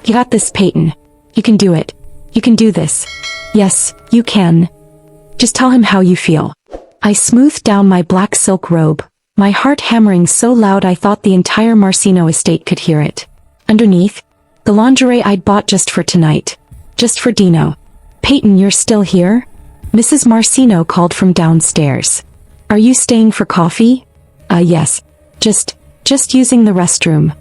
You got this, Peyton. You can do it. You can do this. Yes, you can. Just tell him how you feel. I smoothed down my black silk robe, my heart hammering so loud I thought the entire Marcino estate could hear it. Underneath, the lingerie I'd bought just for tonight. Just for Dino. Peyton, you're still here? Mrs. Marcino called from downstairs. Are you staying for coffee? Yes. Just using the restroom.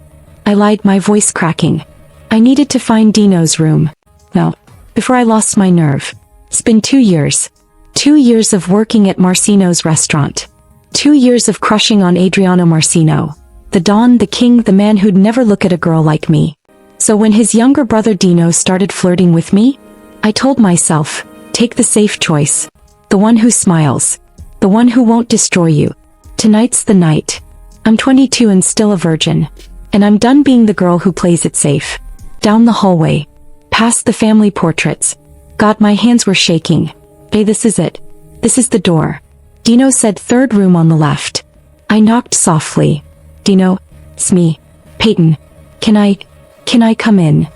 I lied, my voice cracking. I needed to find Dino's room. No. Before I lost my nerve. It's been 2 years. 2 years of working at Marcino's restaurant. 2 years of crushing on Adriano Marcino. The Don, the king, the man who'd never look at a girl like me. So when his younger brother Dino started flirting with me, I told myself, take the safe choice. The one who smiles. The one who won't destroy you. Tonight's the night. I'm 22 and still a virgin. And I'm done being the girl who plays it safe. Down the hallway. Past the family portraits. God, my hands were shaking. Hey, this is it. This is the door. Dino said, third room on the left. I knocked softly. Dino, it's me. Peyton. Can I come in?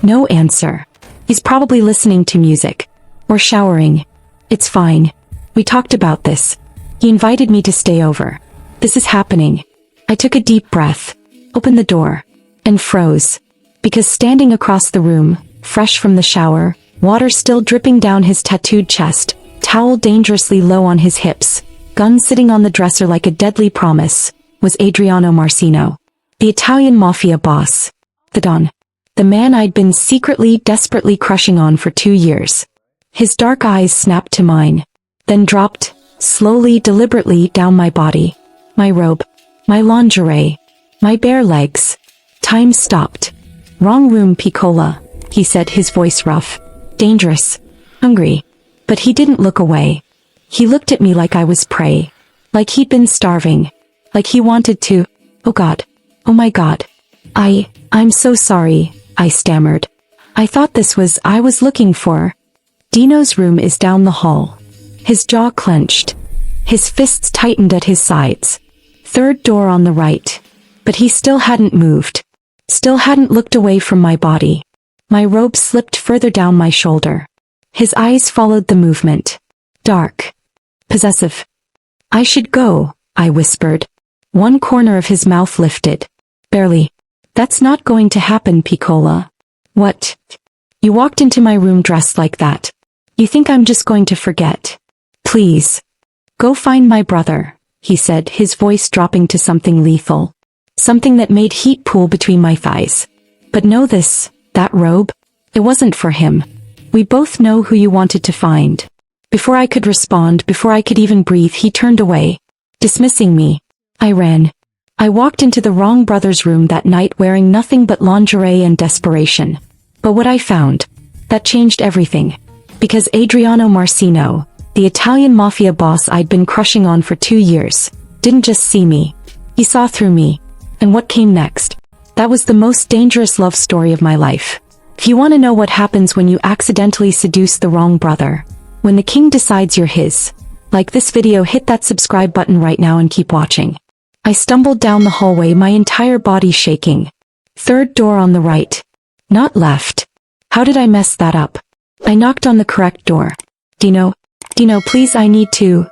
No answer. He's probably listening to music. Or showering. It's fine. We talked about this. He invited me to stay over. This is happening. I took a deep breath, opened the door, and froze. Because standing across the room, fresh from the shower, water still dripping down his tattooed chest, towel dangerously low on his hips, gun sitting on the dresser like a deadly promise, was Adriano Marcino. The Italian Mafia boss. The Don. The man I'd been secretly, desperately crushing on for 2 years. His dark eyes snapped to mine, then dropped, slowly, deliberately, down my body. My robe. My lingerie. My bare legs. Time stopped. Wrong room, piccola, he said, his voice rough. Dangerous. Hungry. But he didn't look away. He looked at me like I was prey. Like he'd been starving. Like he wanted to. Oh God. Oh my God. I'm so sorry, I stammered. I thought this was I was looking for. Dino's room is down the hall. His jaw clenched. His fists tightened at his sides. Third door on the right. But he still hadn't moved. Still hadn't looked away from my body. My robe slipped further down my shoulder. His eyes followed the movement. Dark. Possessive. I should go, I whispered. One corner of his mouth lifted. Barely. That's not going to happen, piccola. What? You walked into my room dressed like that. You think I'm just going to forget? Please. Go find my brother, he said, his voice dropping to something lethal. Something that made heat pool between my thighs. But know this, that robe? It wasn't for him. We both know who you wanted to find. Before I could respond, before I could even breathe, he turned away. Dismissing me. I ran. I walked into the wrong brother's room that night wearing nothing but lingerie and desperation. But what I found, that changed everything. Because Adriano Marcino, the Italian mafia boss I'd been crushing on for 2 years, didn't just see me. He saw through me. And what came next? That was the most dangerous love story of my life. If you want to know what happens when you accidentally seduce the wrong brother, when the king decides you're his, like this video, hit that subscribe button right now and keep watching. I stumbled down the hallway, my entire body shaking. Third door on the right. Not left. How did I mess that up? I knocked on the correct door. Dino, please, I need to.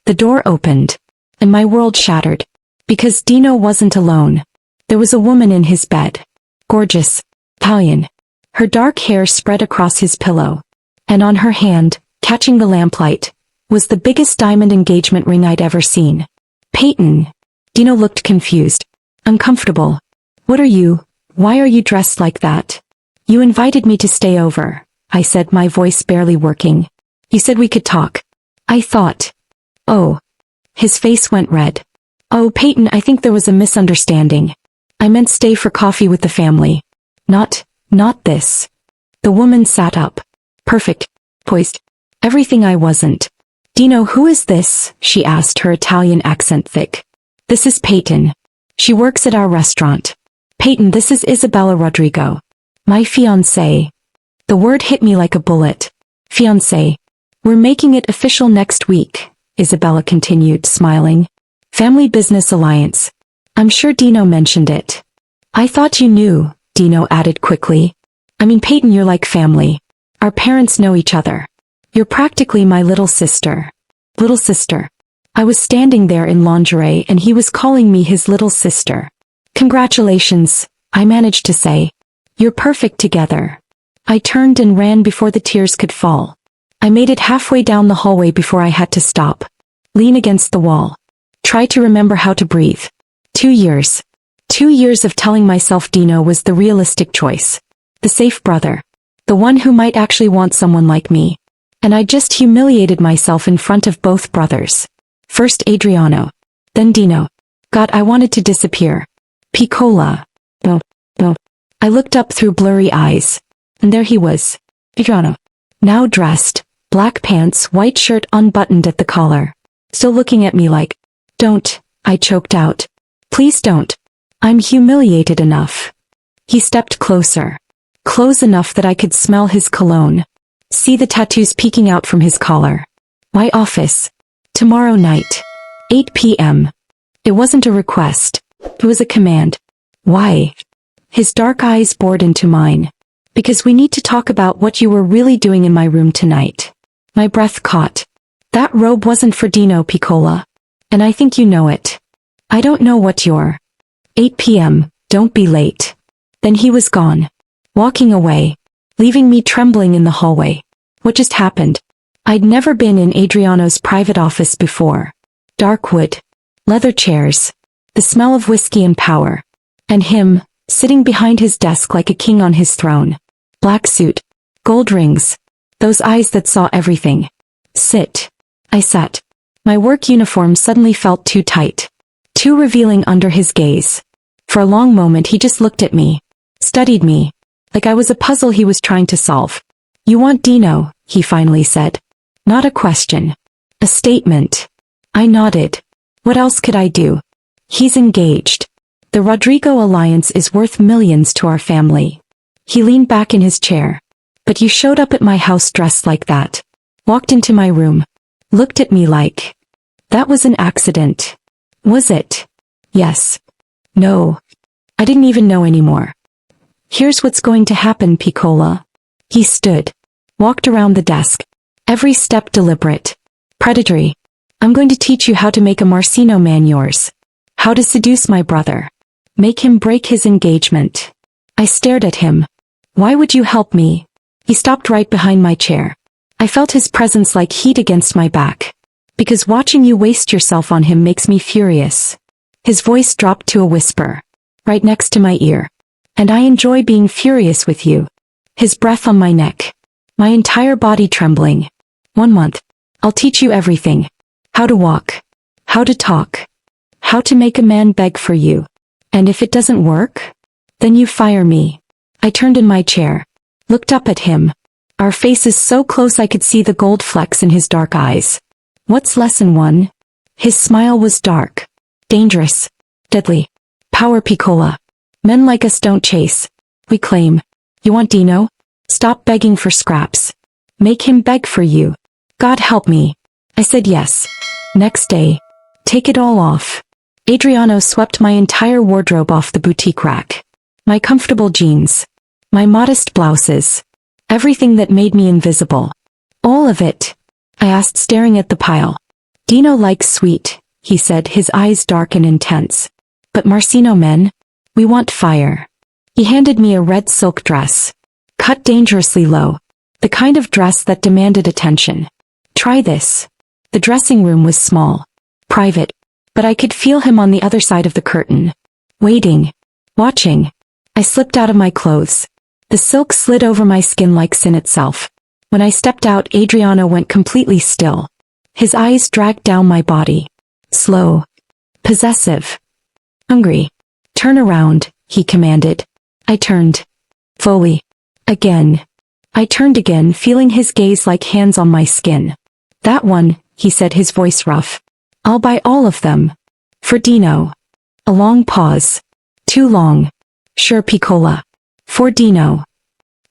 The door opened. And my world shattered. Because Dino wasn't alone. There was a woman in his bed. Gorgeous. Italian. Her dark hair spread across his pillow. And on her hand, catching the lamplight, was the biggest diamond engagement ring I'd ever seen. Peyton. Dino looked confused. Uncomfortable. What are you? Why are you dressed like that? You invited me to stay over, I said, my voice barely working. You said we could talk. I thought. Oh. His face went red. Oh, Peyton, I think there was a misunderstanding. I meant stay for coffee with the family. Not this. The woman sat up. Perfect. Poised. Everything I wasn't. Dino, who is this? She asked, her Italian accent thick. This is Peyton. She works at our restaurant. Peyton, this is Isabella Rodrigo. My fiancé. The word hit me like a bullet. Fiancé. We're making it official next week, Isabella continued, smiling. Family Business Alliance. I'm sure Dino mentioned it. I thought you knew, Dino added quickly. I mean, Peyton, you're like family. Our parents know each other. You're practically my little sister. Little sister. I was standing there in lingerie and he was calling me his little sister. Congratulations, I managed to say. You're perfect together. I turned and ran before the tears could fall. I made it halfway down the hallway before I had to stop. Lean against the wall. Try to remember how to breathe. 2 years. 2 years of telling myself Dino was the realistic choice. The safe brother. The one who might actually want someone like me. And I just humiliated myself in front of both brothers. First Adriano. Then Dino. God, I wanted to disappear. Piccola. No. I looked up through blurry eyes. And there he was. Adriano. Now dressed. Black pants, white shirt unbuttoned at the collar. Still looking at me like, don't, I choked out. Please don't. I'm humiliated enough. He stepped closer. Close enough that I could smell his cologne. See the tattoos peeking out from his collar. My office. Tomorrow night. 8 p.m. It wasn't a request. It was a command. Why? His dark eyes bored into mine. Because we need to talk about what you were really doing in my room tonight. My breath caught. That robe wasn't for Dino, Piccola. And I think you know it. I don't know what you're. 8 p.m., don't be late. Then he was gone. Walking away. Leaving me trembling in the hallway. What just happened? I'd never been in Adriano's private office before. Dark wood. Leather chairs. The smell of whiskey and power. And him, sitting behind his desk like a king on his throne. Black suit. Gold rings. Those eyes that saw everything. Sit. I sat. My work uniform suddenly felt too tight. Too revealing under his gaze. For a long moment he just looked at me. Studied me. Like I was a puzzle he was trying to solve. You want Dino, he finally said. Not a question. A statement. I nodded. What else could I do? He's engaged. The Rodrigo alliance is worth millions to our family. He leaned back in his chair. But you showed up at my house dressed like that. Walked into my room. Looked at me like. That was an accident. Was it? Yes. No. I didn't even know anymore. Here's what's going to happen, Piccola. He stood. Walked around the desk. Every step deliberate. Predatory. I'm going to teach you how to make a Marcino man yours. How to seduce my brother. Make him break his engagement. I stared at him. Why would you help me? He stopped right behind my chair. I felt his presence like heat against my back. Because watching you waste yourself on him makes me furious. His voice dropped to a whisper. Right next to my ear. And I enjoy being furious with you. His breath on my neck. My entire body trembling. 1 month. I'll teach you everything. How to walk. How to talk. How to make a man beg for you. And if it doesn't work? Then you fire me. I turned in my chair. Looked up at him. Our faces so close I could see the gold flecks in his dark eyes. What's lesson 1? His smile was dark. Dangerous. Deadly. Power, Piccola. Men like us don't chase. We claim. You want Dino? Stop begging for scraps. Make him beg for you. God help me. I said yes. Next day. Take it all off. Adriano swept my entire wardrobe off the boutique rack. My comfortable jeans. My modest blouses. Everything that made me invisible. All of it. I asked, staring at the pile. Dino likes sweet, he said, his eyes dark and intense. But Marcino men? We want fire. He handed me a red silk dress. Cut dangerously low. The kind of dress that demanded attention. Try this. The dressing room was small. Private. But I could feel him on the other side of the curtain. Waiting. Watching. I slipped out of my clothes. The silk slid over my skin like sin itself. When I stepped out, Adriano went completely still. His eyes dragged down my body. Slow. Possessive. Hungry. Turn around, he commanded. I turned. Fully. Again. I turned again, feeling his gaze like hands on my skin. That one, he said, his voice rough. I'll buy all of them. For Dino. A long pause. Too long. Sure, Piccola. For Dino.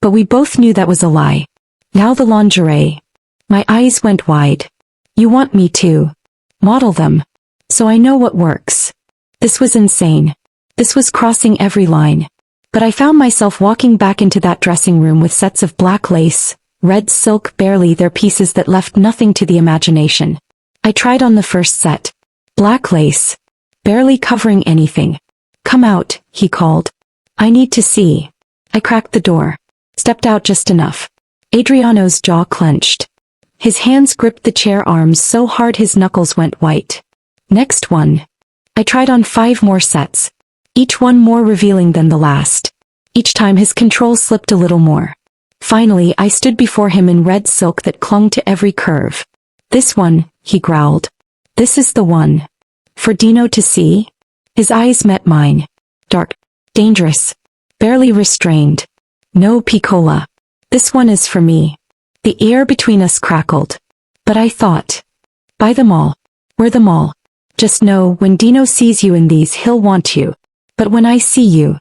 But we both knew that was a lie. Now the lingerie. My eyes went wide. You want me to model them. So I know what works. This was insane. This was crossing every line. But I found myself walking back into that dressing room with sets of black lace, red silk, barely their pieces that left nothing to the imagination. I tried on the first set. Black lace. Barely covering anything. Come out, he called. I need to see. I cracked the door. Stepped out just enough. Adriano's jaw clenched. His hands gripped the chair arms so hard his knuckles went white. Next one. I tried on 5 more sets. Each one more revealing than the last. Each time his control slipped a little more. Finally, I stood before him in red silk that clung to every curve. This one, he growled. This is the one. For Dino to see? His eyes met mine. Dark. Dangerous. Barely restrained. No, piccola. This one is for me. The air between us crackled. But I thought. Buy them all. Wear them all. Just know, when Dino sees you in these, he'll want you. But when I see you.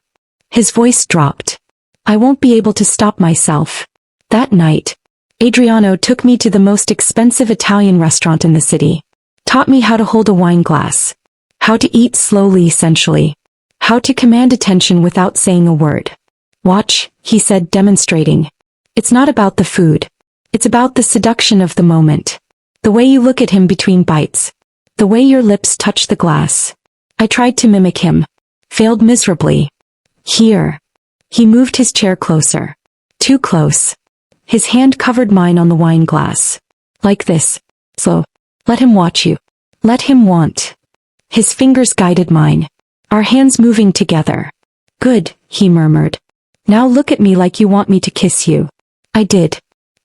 His voice dropped. I won't be able to stop myself. That night, Adriano took me to the most expensive Italian restaurant in the city. Taught me how to hold a wine glass. How to eat slowly, sensually. How to command attention without saying a word. Watch, he said, demonstrating. It's not about the food. It's about the seduction of the moment. The way you look at him between bites. The way your lips touch the glass. I tried to mimic him. Failed miserably. Here. He moved his chair closer. Too close. His hand covered mine on the wine glass. Like this. Slow. Let him watch you. Let him want. His fingers guided mine. Our hands moving together. Good, he murmured. Now look at me like you want me to kiss you. I did.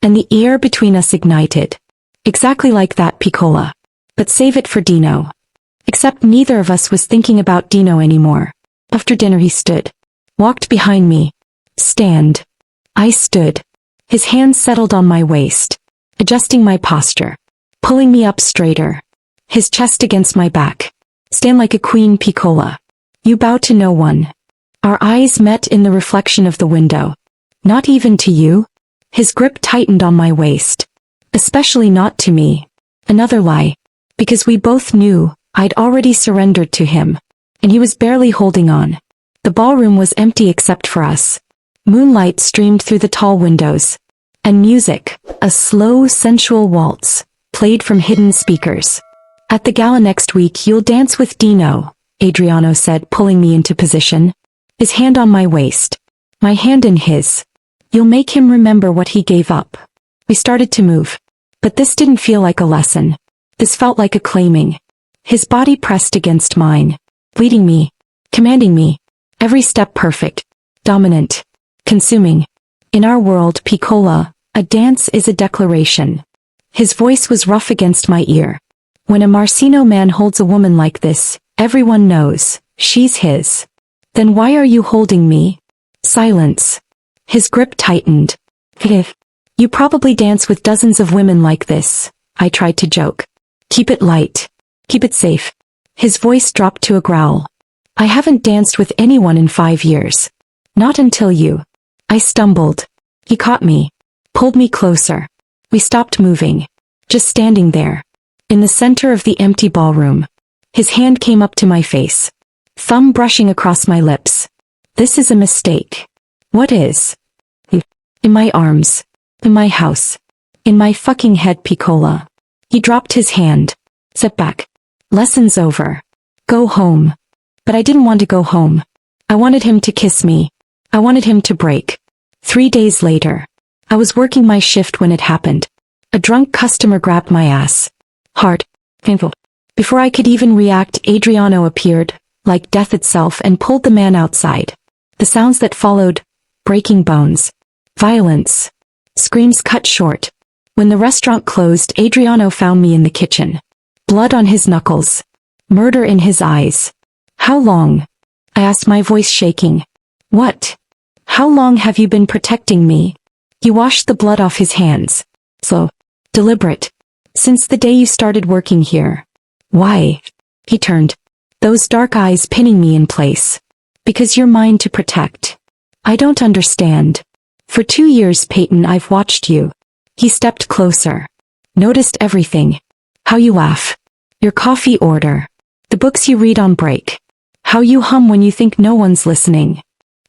And the air between us ignited. Exactly like that, piccola. But save it for Dino. Except neither of us was thinking about Dino anymore. After dinner he stood. Walked behind me. Stand. I stood. His hands settled on my waist. Adjusting my posture. Pulling me up straighter. His chest against my back. Stand like a queen, piccola. You bow to no one. Our eyes met in the reflection of the window. Not even to you? His grip tightened on my waist. Especially not to me. Another lie. Because we both knew, I'd already surrendered to him. And he was barely holding on. The ballroom was empty except for us. Moonlight streamed through the tall windows. And music, a slow, sensual waltz, played from hidden speakers. At the gala next week you'll dance with Dino, Adriano said, pulling me into position. His hand on my waist. My hand in his. You'll make him remember what he gave up. We started to move. But this didn't feel like a lesson. This felt like a claiming. His body pressed against mine. Leading me. Commanding me. Every step perfect. Dominant. Consuming. In our world, piccola, a dance is a declaration. His voice was rough against my ear. When a Marcino man holds a woman like this, everyone knows, she's his. Then why are you holding me? Silence. His grip tightened. You probably dance with dozens of women like this, I tried to joke. Keep it light. Keep it safe. His voice dropped to a growl. I haven't danced with anyone in 5 years. Not until you. I stumbled. He caught me. Pulled me closer. We stopped moving. Just standing there. In the center of the empty ballroom. His hand came up to my face. Thumb brushing across my lips. This is a mistake. What is? In my arms. In my house. In my fucking head, piccola. He dropped his hand. Sit back. Lessons over. Go home. But I didn't want to go home. I wanted him to kiss me. I wanted him to break. 3 days later. I was working my shift when it happened. A drunk customer grabbed my ass. Hard. Painful. Before I could even react, Adriano appeared, like death itself, and pulled the man outside. The sounds that followed. Breaking bones. Violence. Screams cut short. When the restaurant closed, Adriano found me in the kitchen. Blood on his knuckles. Murder in his eyes. How long? I asked, my voice shaking. What? How long have you been protecting me? He washed the blood off his hands. Slow. Deliberate. Since the day you started working here. Why? He turned. Those dark eyes pinning me in place. Because you're mine to protect. I don't understand. For 2 years, Peyton, I've watched you. He stepped closer. Noticed everything. How you laugh. Your coffee order. The books you read on break. How you hum when you think no one's listening.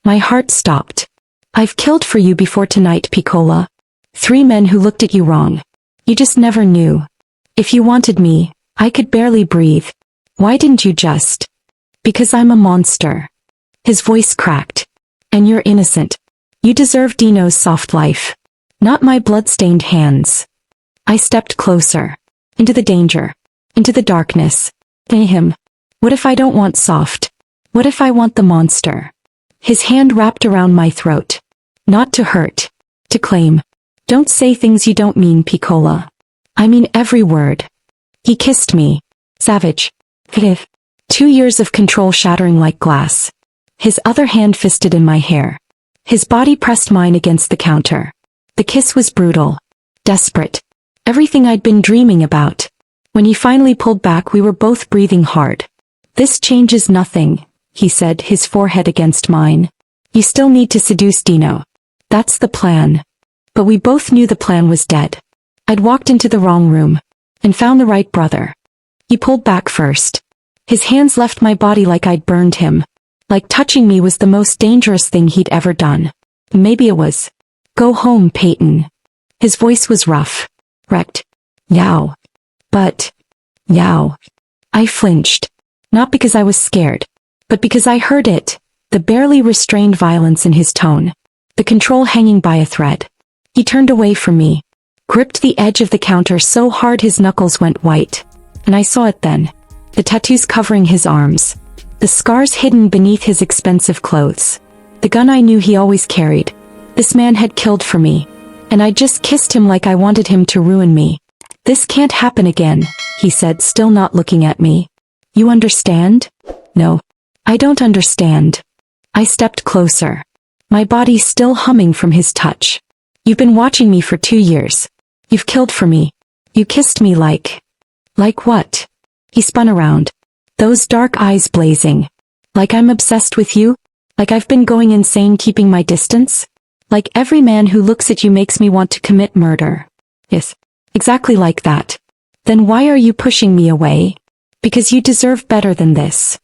My heart stopped. I've killed for you before tonight, Piccola. 3 men who looked at you wrong. You just never knew. If you wanted me, I could barely breathe. Why didn't you just? Because I'm a monster. His voice cracked. And you're innocent. You deserve Dino's soft life. Not my blood-stained hands. I stepped closer. Into the danger. Into the darkness. Him. What if I don't want soft? What if I want the monster? His hand wrapped around my throat. Not to hurt. To claim. Don't say things you don't mean, Piccola. I mean every word. He kissed me. Savage. 2 years of control shattering like glass. His other hand fisted in my hair. His body pressed mine against the counter. The kiss was brutal. Desperate. Everything I'd been dreaming about. When he finally pulled back, we were both breathing hard. This changes nothing, he said, his forehead against mine. You still need to seduce Dino. That's the plan. But we both knew the plan was dead. I'd walked into the wrong room. And found the right brother. He pulled back first. His hands left my body like I'd burned him. Like touching me was the most dangerous thing he'd ever done. Maybe it was. Go home, Peyton. His voice was rough. Wrecked. Yow. But. Yow. I flinched. Not because I was scared. But because I heard it. The barely restrained violence in his tone. The control hanging by a thread. He turned away from me. Gripped the edge of the counter so hard his knuckles went white. And I saw it then. The tattoos covering his arms. The scars hidden beneath his expensive clothes. The gun I knew he always carried. This man had killed for me. And I just kissed him like I wanted him to ruin me. This can't happen again, he said, still not looking at me. You understand? No. I don't understand. I stepped closer. My body still humming from his touch. You've been watching me for 2 years. You've killed for me. You kissed me like... Like what? He spun around. Those dark eyes blazing. Like I'm obsessed with you? Like I've been going insane keeping my distance? Like every man who looks at you makes me want to commit murder. Yes. Exactly like that. Then why are you pushing me away? Because you deserve better than this.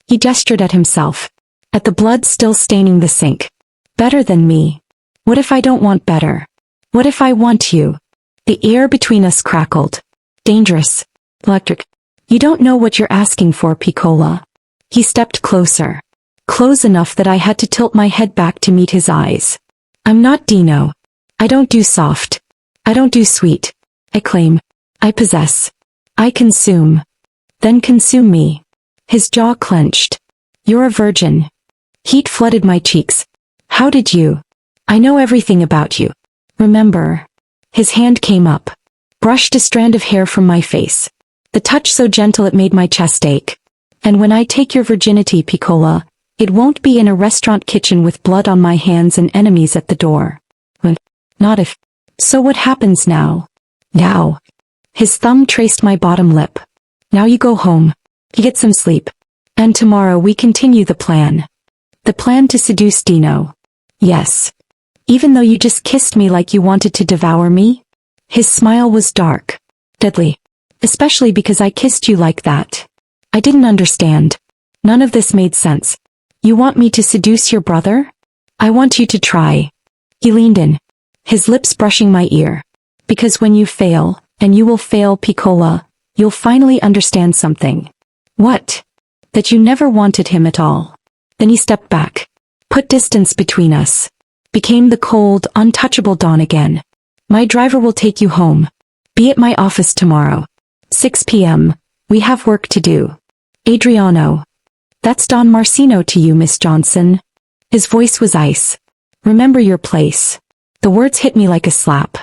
He gestured at himself. At the blood still staining the sink. Better than me. What if I don't want better? What if I want you? The air between us crackled. Dangerous. Electric. You don't know what you're asking for, Piccola. He stepped closer. Close enough that I had to tilt my head back to meet his eyes. I'm not Dino. I don't do soft. I don't do sweet. I claim. I possess. I consume. Then consume me. His jaw clenched. You're a virgin. Heat flooded my cheeks. How did you? I know everything about you. Remember. His hand came up. Brushed a strand of hair from my face. The touch so gentle it made my chest ache. And when I take your virginity, Piccola, it won't be in a restaurant kitchen with blood on my hands and enemies at the door. Well, not if. So what happens now? Now. His thumb traced my bottom lip. Now you go home. You get some sleep. And tomorrow we continue the plan. The plan to seduce Dino. Yes. Even though you just kissed me like you wanted to devour me? His smile was dark. Deadly. Especially because I kissed you like that. I didn't understand. None of this made sense. You want me to seduce your brother? I want you to try. He leaned in. His lips brushing my ear. Because when you fail, and you will fail, Piccola, you'll finally understand something. What? That you never wanted him at all. Then he stepped back. Put distance between us. Became the cold, untouchable dawn again. My driver will take you home. Be at my office tomorrow. 6 p.m. We have work to do. Adriano. That's Don Marcino to you, Miss Johnson. His voice was ice. Remember your place. The words hit me like a slap.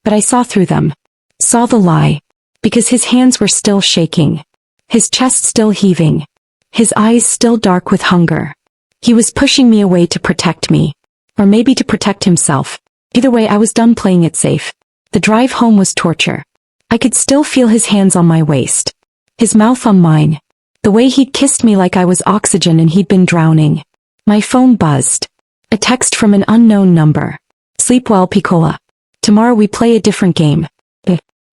But I saw through them. Saw the lie. Because his hands were still shaking. His chest still heaving. His eyes still dark with hunger. He was pushing me away to protect me. Or maybe to protect himself. Either way, I was done playing it safe. The drive home was torture. I could still feel his hands on my waist. His mouth on mine. The way he'd kissed me like I was oxygen and he'd been drowning. My phone buzzed. A text from an unknown number. Sleep well, Piccola. Tomorrow we play a different game.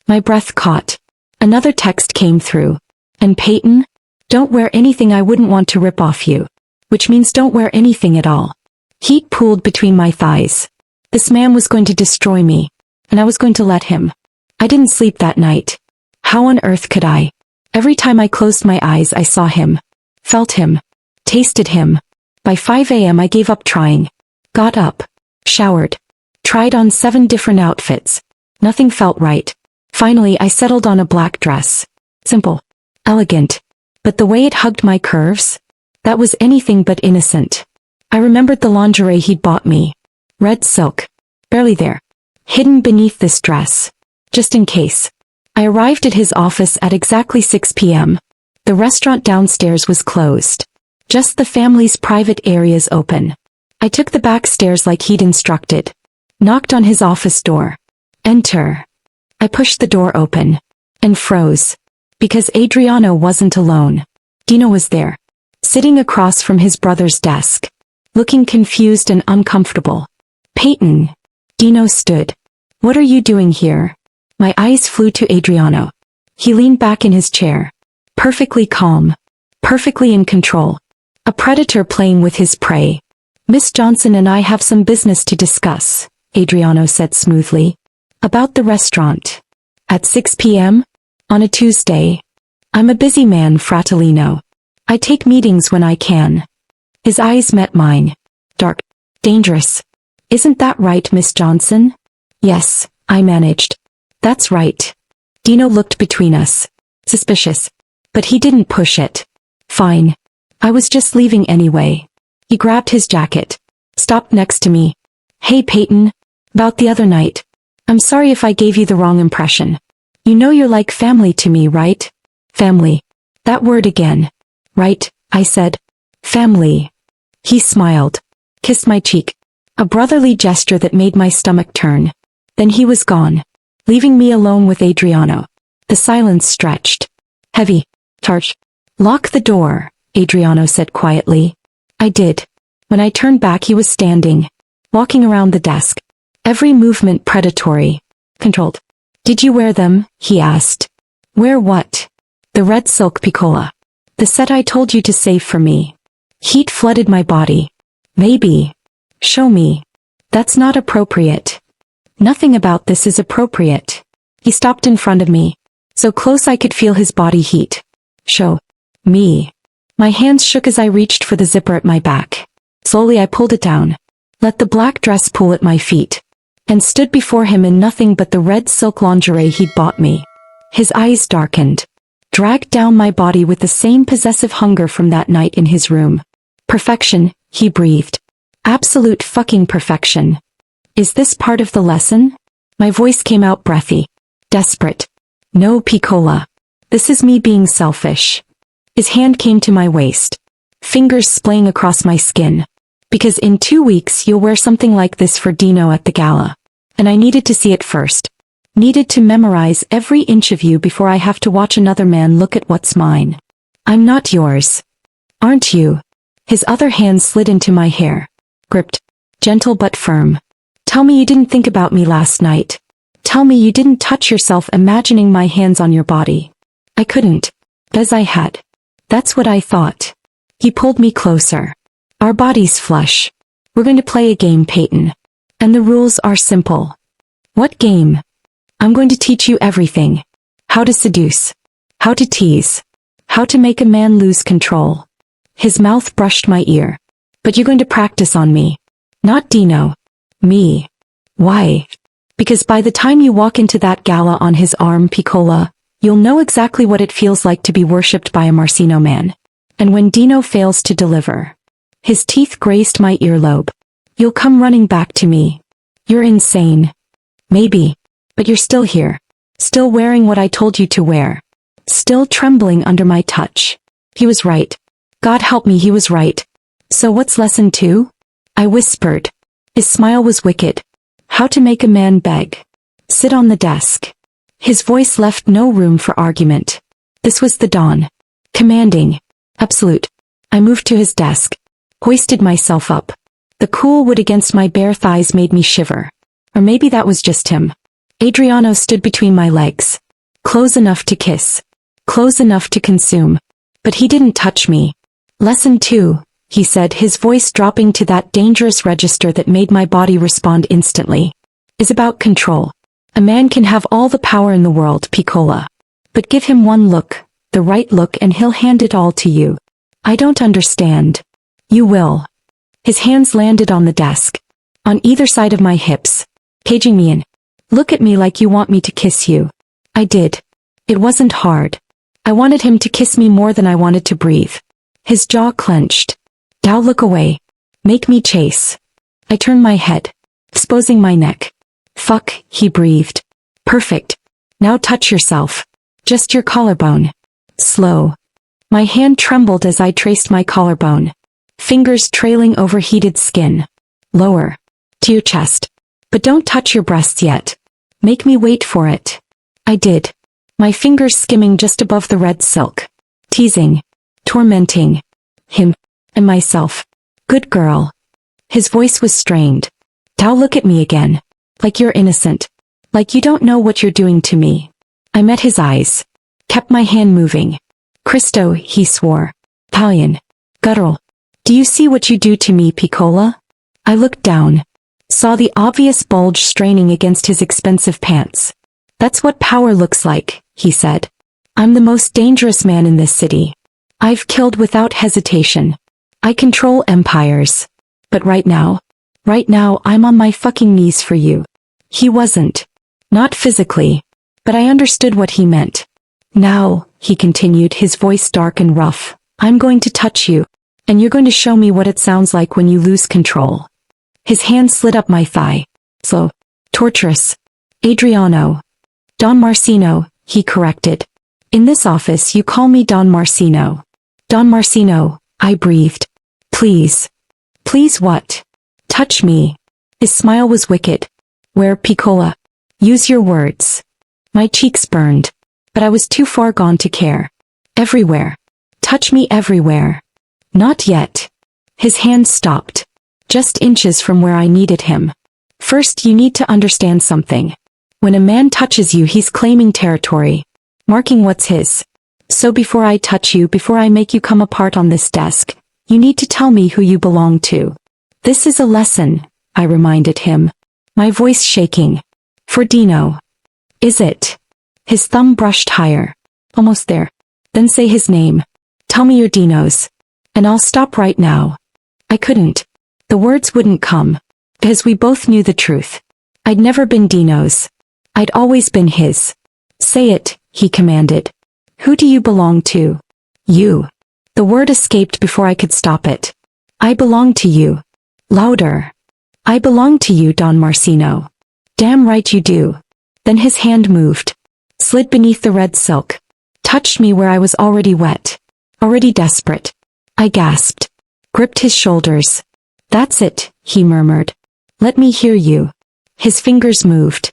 My breath caught. Another text came through. And Peyton? Don't wear anything I wouldn't want to rip off you. Which means don't wear anything at all. Heat pooled between my thighs. This man was going to destroy me, and I was going to let him. I didn't sleep that night. How on earth could I? Every time I closed my eyes I saw him, felt him, tasted him. By 5 a.m. I gave up trying. Got up, showered, tried on 7 different outfits. Nothing felt right. Finally I settled on a black dress. Simple, elegant, but the way it hugged my curves, that was anything but innocent. I remembered the lingerie he'd bought me. Red silk, barely there, hidden beneath this dress. Just in case. I arrived at his office at exactly 6 p.m. The restaurant downstairs was closed. Just the family's private areas open. I took the back stairs like he'd instructed. Knocked on his office door. Enter. I pushed the door open. And froze. Because Adriano wasn't alone. Dino was there. Sitting across from his brother's desk. Looking confused and uncomfortable. Peyton. Dino stood. What are you doing here? My eyes flew to Adriano. He leaned back in his chair. Perfectly calm. Perfectly in control. A predator playing with his prey. Miss Johnson and I have some business to discuss, Adriano said smoothly. About the restaurant. At 6 p.m.? On a Tuesday. I'm a busy man, Fratellino. I take meetings when I can. His eyes met mine. Dark. Dangerous. Isn't that right, Miss Johnson? Yes, I managed. That's right. Dino looked between us. Suspicious. But he didn't push it. Fine. I was just leaving anyway. He grabbed his jacket. Stopped next to me. Hey Peyton. About the other night. I'm sorry if I gave you the wrong impression. You know you're like family to me, right? Family. That word again. Right, I said. Family. He smiled. Kissed my cheek. A brotherly gesture that made my stomach turn. Then he was gone. Leaving me alone with Adriano. The silence stretched. Heavy. Harsh. Lock the door, Adriano said quietly. I did. When I turned back he was standing. Walking around the desk. Every movement predatory. Controlled. Did you wear them? He asked. Wear what? The red silk piccola. The set I told you to save for me. Heat flooded my body. Maybe. Show me. That's not appropriate. Nothing about this is appropriate. He stopped in front of me. So close I could feel his body heat. Show. Me. My hands shook as I reached for the zipper at my back. Slowly I pulled it down. Let the black dress pool at my feet. And stood before him in nothing but the red silk lingerie he'd bought me. His eyes darkened. Dragged down my body with the same possessive hunger from that night in his room. Perfection, he breathed. Absolute fucking perfection. Is this part of the lesson? My voice came out breathy. Desperate. No, piccola. This is me being selfish. His hand came to my waist. Fingers splaying across my skin. Because in 2 weeks you'll wear something like this for Dino at the gala. And I needed to see it first. Needed to memorize every inch of you before I have to watch another man look at what's mine. I'm not yours. Aren't you? His other hand slid into my hair. Gripped. Gentle but firm. Tell me you didn't think about me last night. Tell me you didn't touch yourself imagining my hands on your body. I couldn't. As I had. That's what I thought. He pulled me closer. Our bodies flush. We're going to play a game, Peyton. And the rules are simple. What game? I'm going to teach you everything. How to seduce. How to tease. How to make a man lose control. His mouth brushed my ear. But you're going to practice on me. Not Dino. Me. Why? Because by the time you walk into that gala on his arm, piccola, you'll know exactly what it feels like to be worshipped by a Marcino man. And when Dino fails to deliver. His teeth grazed my earlobe. You'll come running back to me. You're insane. Maybe. But you're still here. Still wearing what I told you to wear. Still trembling under my touch. He was right. God help me, he was right. So what's lesson 2? I whispered. His smile was wicked. How to make a man beg. Sit on the desk. His voice left no room for argument. This was the dawn. Commanding. Absolute. I moved to his desk. Hoisted myself up. The cool wood against my bare thighs made me shiver. Or maybe that was just him. Adriano stood between my legs. Close enough to kiss. Close enough to consume. But he didn't touch me. Lesson 2, he said, his voice dropping to that dangerous register that made my body respond instantly. Is about control. A man can have all the power in the world, Piccola. But give him one look, the right look, and he'll hand it all to you. I don't understand. You will. His hands landed on the desk, on either side of my hips, caging me in. Look at me like you want me to kiss you. I did. It wasn't hard. I wanted him to kiss me more than I wanted to breathe. His jaw clenched. Now look away. Make me chase. I turned my head, exposing my neck. Fuck, he breathed. Perfect. Now touch yourself. Just your collarbone. Slow. My hand trembled as I traced my collarbone. Fingers trailing over heated skin. Lower. To your chest. But don't touch your breasts yet. Make me wait for it. I did. My fingers skimming just above the red silk. Teasing. Tormenting. Him. And myself. Good girl. His voice was strained. Now look at me again. Like you're innocent. Like you don't know what you're doing to me. I met his eyes. Kept my hand moving. Cristo, he swore. Italian. Guttural. Do you see what you do to me, Piccola? I looked down. Saw the obvious bulge straining against his expensive pants. That's what power looks like, he said. I'm the most dangerous man in this city. I've killed without hesitation. I control empires. But right now I'm on my fucking knees for you. He wasn't. Not physically. But I understood what he meant. Now, he continued, his voice dark and rough, I'm going to touch you. And you're going to show me what it sounds like when you lose control. His hand slid up my thigh. Slow. Torturous. Adriano. Don Marcino, he corrected. In this office you call me Don Marcino. Don Marcino, I breathed. Please. Please what? Touch me. His smile was wicked. Where, Piccola? Use your words. My cheeks burned. But I was too far gone to care. Everywhere. Touch me everywhere. Not yet. His hand stopped. Just inches from where I needed him. First you need to understand something. When a man touches you he's claiming territory. Marking what's his. So before I touch you, before I make you come apart on this desk, you need to tell me who you belong to. This is a lesson, I reminded him. My voice shaking. For Dino. Is it? His thumb brushed higher. Almost there. Then say his name. Tell me you're Dino's. And I'll stop right now. I couldn't. The words wouldn't come. Because we both knew the truth. I'd never been Dino's. I'd always been his. Say it, he commanded. Who do you belong to? You. The word escaped before I could stop it. I belong to you. Louder. I belong to you, Don Marcino. Damn right you do. Then his hand moved. Slid beneath the red silk. Touched me where I was already wet. Already desperate. I gasped. Gripped his shoulders. That's it, he murmured. Let me hear you. His fingers moved.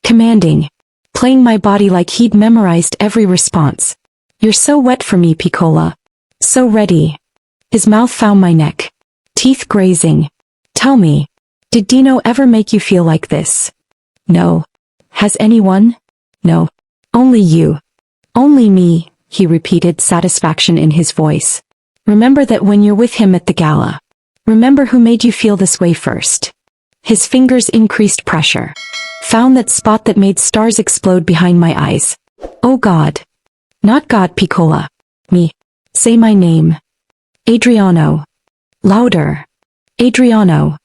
Commanding. Playing my body like he'd memorized every response. You're so wet for me, Piccola. So ready. His mouth found my neck. Teeth grazing. Tell me. Did Dino ever make you feel like this? No. Has anyone? No. Only you. Only me, he repeated, satisfaction in his voice. Remember that when you're with him at the gala. Remember who made you feel this way first. His fingers increased pressure. Found that spot that made stars explode behind my eyes. Oh God. Not God, Piccola. Me. Say my name. Adriano. Louder. Adriano.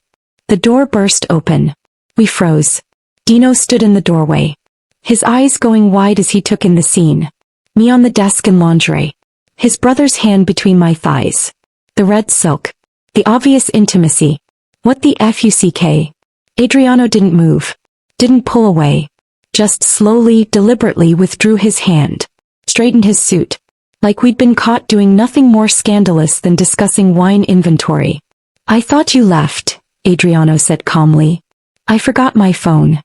The door burst open. We froze. Dino stood in the doorway. His eyes going wide as he took in the scene. Me on the desk in lingerie. His brother's hand between my thighs. The red silk. The obvious intimacy. What the fuck? Adriano didn't move. Didn't pull away. Just slowly, deliberately withdrew his hand. Straightened his suit. Like we'd been caught doing nothing more scandalous than discussing wine inventory. I thought you left, Adriano said calmly. I forgot my phone.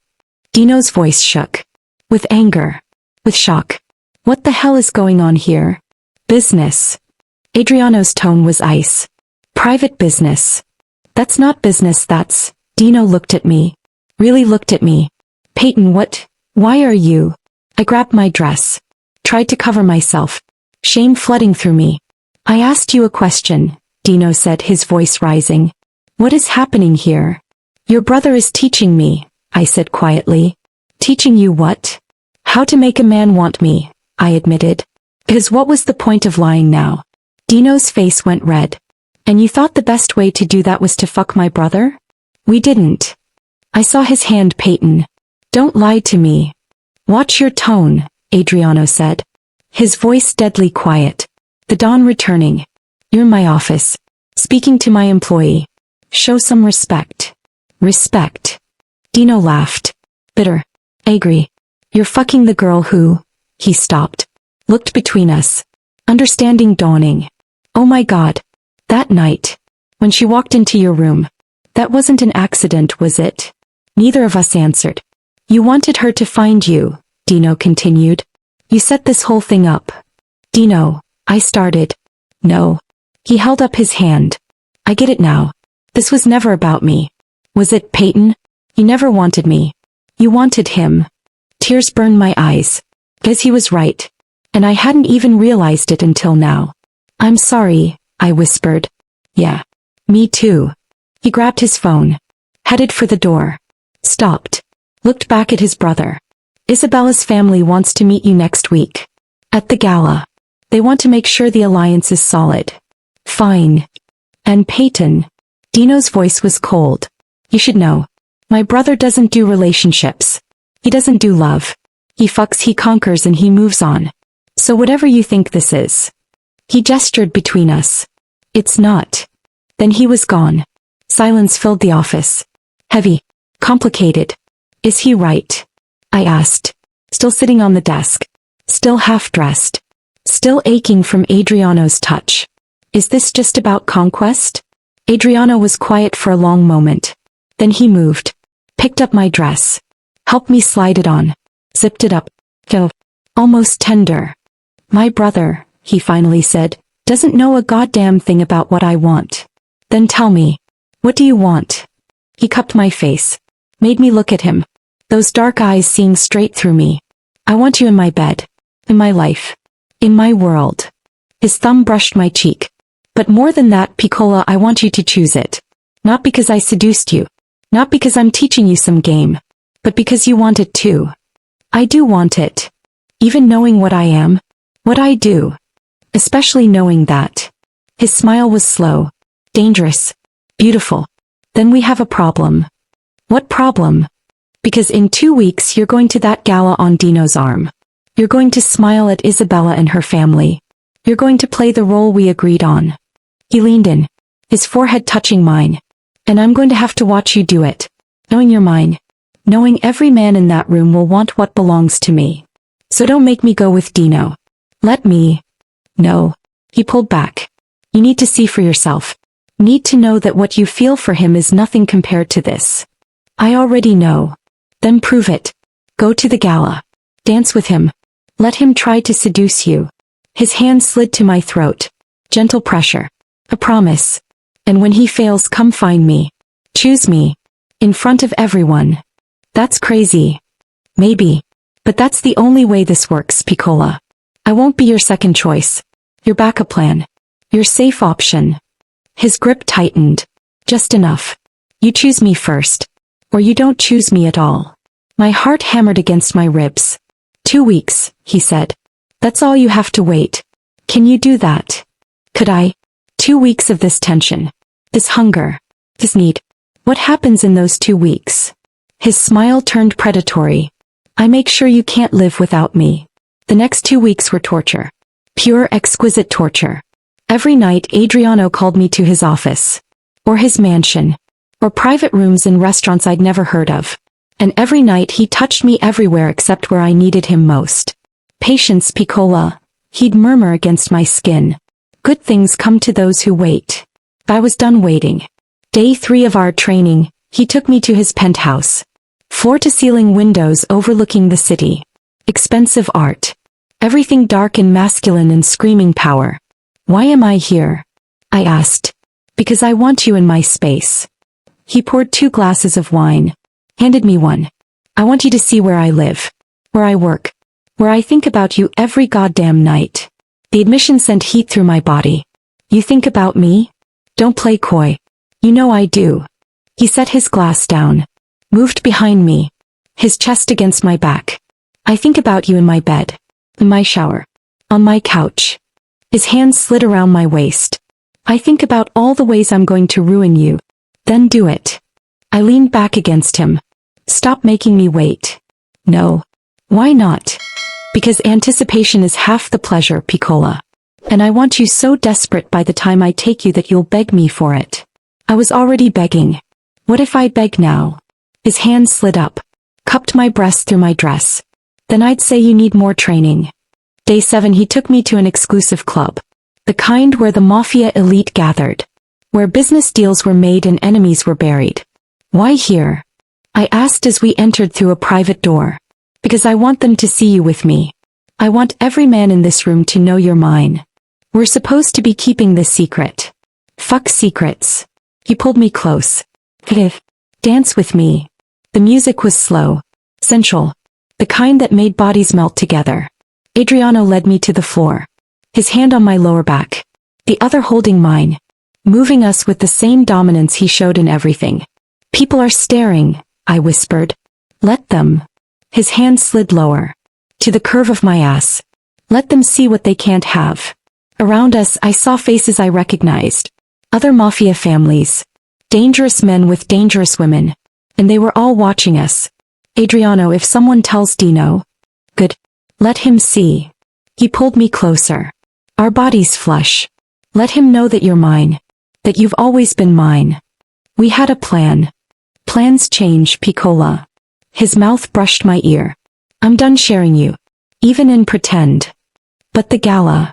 Dino's voice shook. With anger. With shock. What the hell is going on here? Business. Adriano's tone was ice. Private business. That's not business, that's... Dino looked at me. Really looked at me. Peyton, what? Why are you? I grabbed my dress. Tried to cover myself. Shame flooding through me. I asked you a question, Dino said, his voice rising. What is happening here? Your brother is teaching me, I said quietly. Teaching you what? How to make a man want me, I admitted. Because what was the point of lying now? Dino's face went red. And you thought the best way to do that was to fuck my brother? We didn't. I saw his hand, Peyton. Don't lie to me. Watch your tone, Adriano said. His voice deadly quiet. The dawn returning. You're in my office. Speaking to my employee. Show some respect. Respect. Dino laughed. Bitter. I agree. You're fucking the girl who... He stopped. Looked between us. Understanding dawning. Oh my God. That night. When she walked into your room. That wasn't an accident, was it? Neither of us answered. You wanted her to find you, Dino continued. You set this whole thing up. Dino, I started. No. He held up his hand. I get it now. This was never about me. Was it, Peyton? You never wanted me. You wanted him. Tears burned my eyes. Guess he was right. And I hadn't even realized it until now. I'm sorry, I whispered. Yeah. Me too. He grabbed his phone. Headed for the door. Stopped. Looked back at his brother. Isabella's family wants to meet you next week. At the gala. They want to make sure the alliance is solid. Fine. And Peyton. Dino's voice was cold. You should know. My brother doesn't do relationships. He doesn't do love. He fucks, he conquers, and he moves on. So whatever you think this is. He gestured between us. It's not. Then he was gone. Silence filled the office. Heavy. Complicated. Is he right? I asked. Still sitting on the desk. Still half-dressed. Still aching from Adriano's touch. Is this just about conquest? Adriano was quiet for a long moment. Then he moved. Picked up my dress. Helped me slide it on. Zipped it up. Almost tender. My brother, he finally said, doesn't know a goddamn thing about what I want. Then tell me. What do you want? He cupped my face. Made me look at him. Those dark eyes seeing straight through me. I want you in my bed. In my life. In my world. His thumb brushed my cheek. But more than that, Piccola, I want you to choose it. Not because I seduced you. Not because I'm teaching you some game. But because you want it too. I do want it. Even knowing what I am. What I do. Especially knowing that. His smile was slow. Dangerous. Beautiful. Then we have a problem. What problem? Because in 2 weeks you're going to that gala on Dino's arm. You're going to smile at Isabella and her family. You're going to play the role we agreed on. He leaned in. His forehead touching mine. And I'm going to have to watch you do it. Knowing you're mine. Knowing every man in that room will want what belongs to me. So don't make me go with Dino. Let me. No. He pulled back. You need to see for yourself. Need to know that what you feel for him is nothing compared to this. I already know. Then prove it. Go to the gala. Dance with him. Let him try to seduce you. His hand slid to my throat. Gentle pressure. A promise. And when he fails, come find me. Choose me. In front of everyone. That's crazy. Maybe. But that's the only way this works, Piccola. I won't be your second choice. Your backup plan. Your safe option. His grip tightened. Just enough. You choose me first. Or you don't choose me at all. My heart hammered against my ribs. 2 weeks, he said. That's all you have to wait. Can you do that? Could I? 2 weeks of this tension. This hunger. This need. What happens in those 2 weeks? His smile turned predatory. I make sure you can't live without me. The next 2 weeks were torture. Pure exquisite torture. Every night Adriano called me to his office. Or his mansion. Or private rooms in restaurants I'd never heard of. And every night he touched me everywhere except where I needed him most. Patience, Piccola. He'd murmur against my skin. Good things come to those who wait. I was done waiting. Day 3 of our training, he took me to his penthouse. Floor-to-ceiling windows overlooking the city. Expensive art. Everything dark and masculine and screaming power. Why am I here? I asked. Because I want you in my space. He poured 2 glasses of wine. Handed me one. I want you to see where I live. Where I work. Where I think about you every goddamn night. The admission sent heat through my body. You think about me? Don't play coy. You know I do. He set his glass down. Moved behind me. His chest against my back. I think about you in my bed. In my shower. On my couch. His hand slid around my waist. I think about all the ways I'm going to ruin you. Then do it. I leaned back against him. Stop making me wait. No. Why not? Because anticipation is half the pleasure, piccola. And I want you so desperate by the time I take you that you'll beg me for it. I was already begging. What if I beg now? His hand slid up. Cupped my breast through my dress. Then I'd say you need more training. Day 7 he took me to an exclusive club. The kind where the Mafia elite gathered. Where business deals were made and enemies were buried. Why here? I asked as we entered through a private door. Because I want them to see you with me. I want every man in this room to know you're mine. We're supposed to be keeping this secret. Fuck secrets. He pulled me close. Dance with me. The music was slow. Sensual. The kind that made bodies melt together. Adriano led me to the floor. His hand on my lower back. The other holding mine. Moving us with the same dominance he showed in everything. People are staring, I whispered. Let them. His hand slid lower. To the curve of my ass. Let them see what they can't have. Around us I saw faces I recognized. Other Mafia families. Dangerous men with dangerous women. And they were all watching us. Adriano, if someone tells Dino. Good. Let him see. He pulled me closer. Our bodies flush. Let him know that you're mine. That you've always been mine. We had a plan. Plans change, piccola. His mouth brushed my ear. I'm done sharing you. Even in pretend. But the gala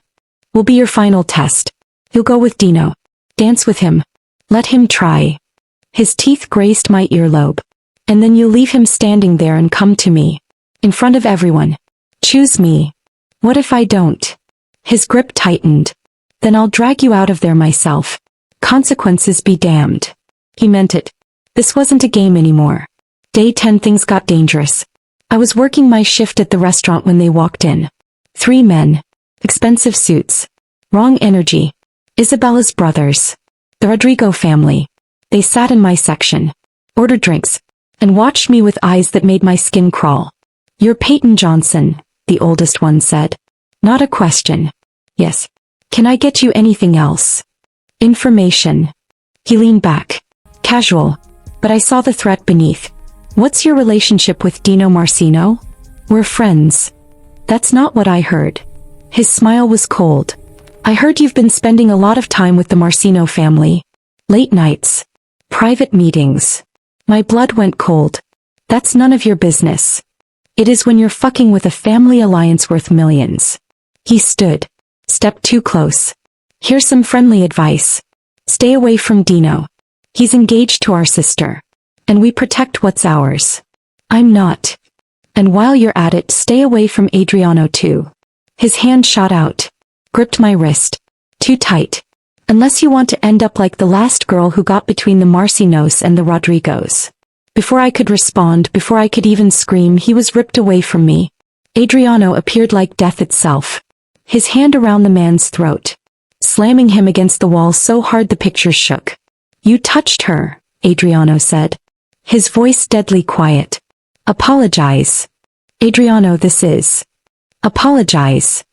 will be your final test. You'll go with Dino. Dance with him. Let him try. His teeth grazed my earlobe. And then you'll leave him standing there and come to me. In front of everyone. Choose me. What if I don't? His grip tightened. Then I'll drag you out of there myself. Consequences be damned. He meant it. This wasn't a game anymore. Day 10 things got dangerous. I was working my shift at the restaurant when they walked in. 3 men. Expensive suits. Wrong energy. Isabella's brothers. The Rodrigo family. They sat in my section. Ordered drinks. And watched me with eyes that made my skin crawl. You're Peyton Johnson, the oldest one said. Not a question. Yes. Can I get you anything else? Information. He leaned back. Casual. But I saw the threat beneath. What's your relationship with Dino Marcino? We're friends. That's not what I heard. His smile was cold. I heard you've been spending a lot of time with the Marcino family. Late nights. Private meetings. My blood went cold. That's none of your business. It is when you're fucking with a family alliance worth millions. He stood. Stepped too close. Here's some friendly advice. Stay away from Dino. He's engaged to our sister. And we protect what's ours. I'm not. And while you're at it, stay away from Adriano too. His hand shot out. Gripped my wrist. Too tight. Unless you want to end up like the last girl who got between the Marcinos and the Rodrigos. Before I could respond, before I could even scream, he was ripped away from me. Adriano appeared like death itself. His hand around the man's throat. Slamming him against the wall so hard the pictures shook. You touched her, Adriano said. His voice deadly quiet. Apologize. Adriano, this is. Apologize.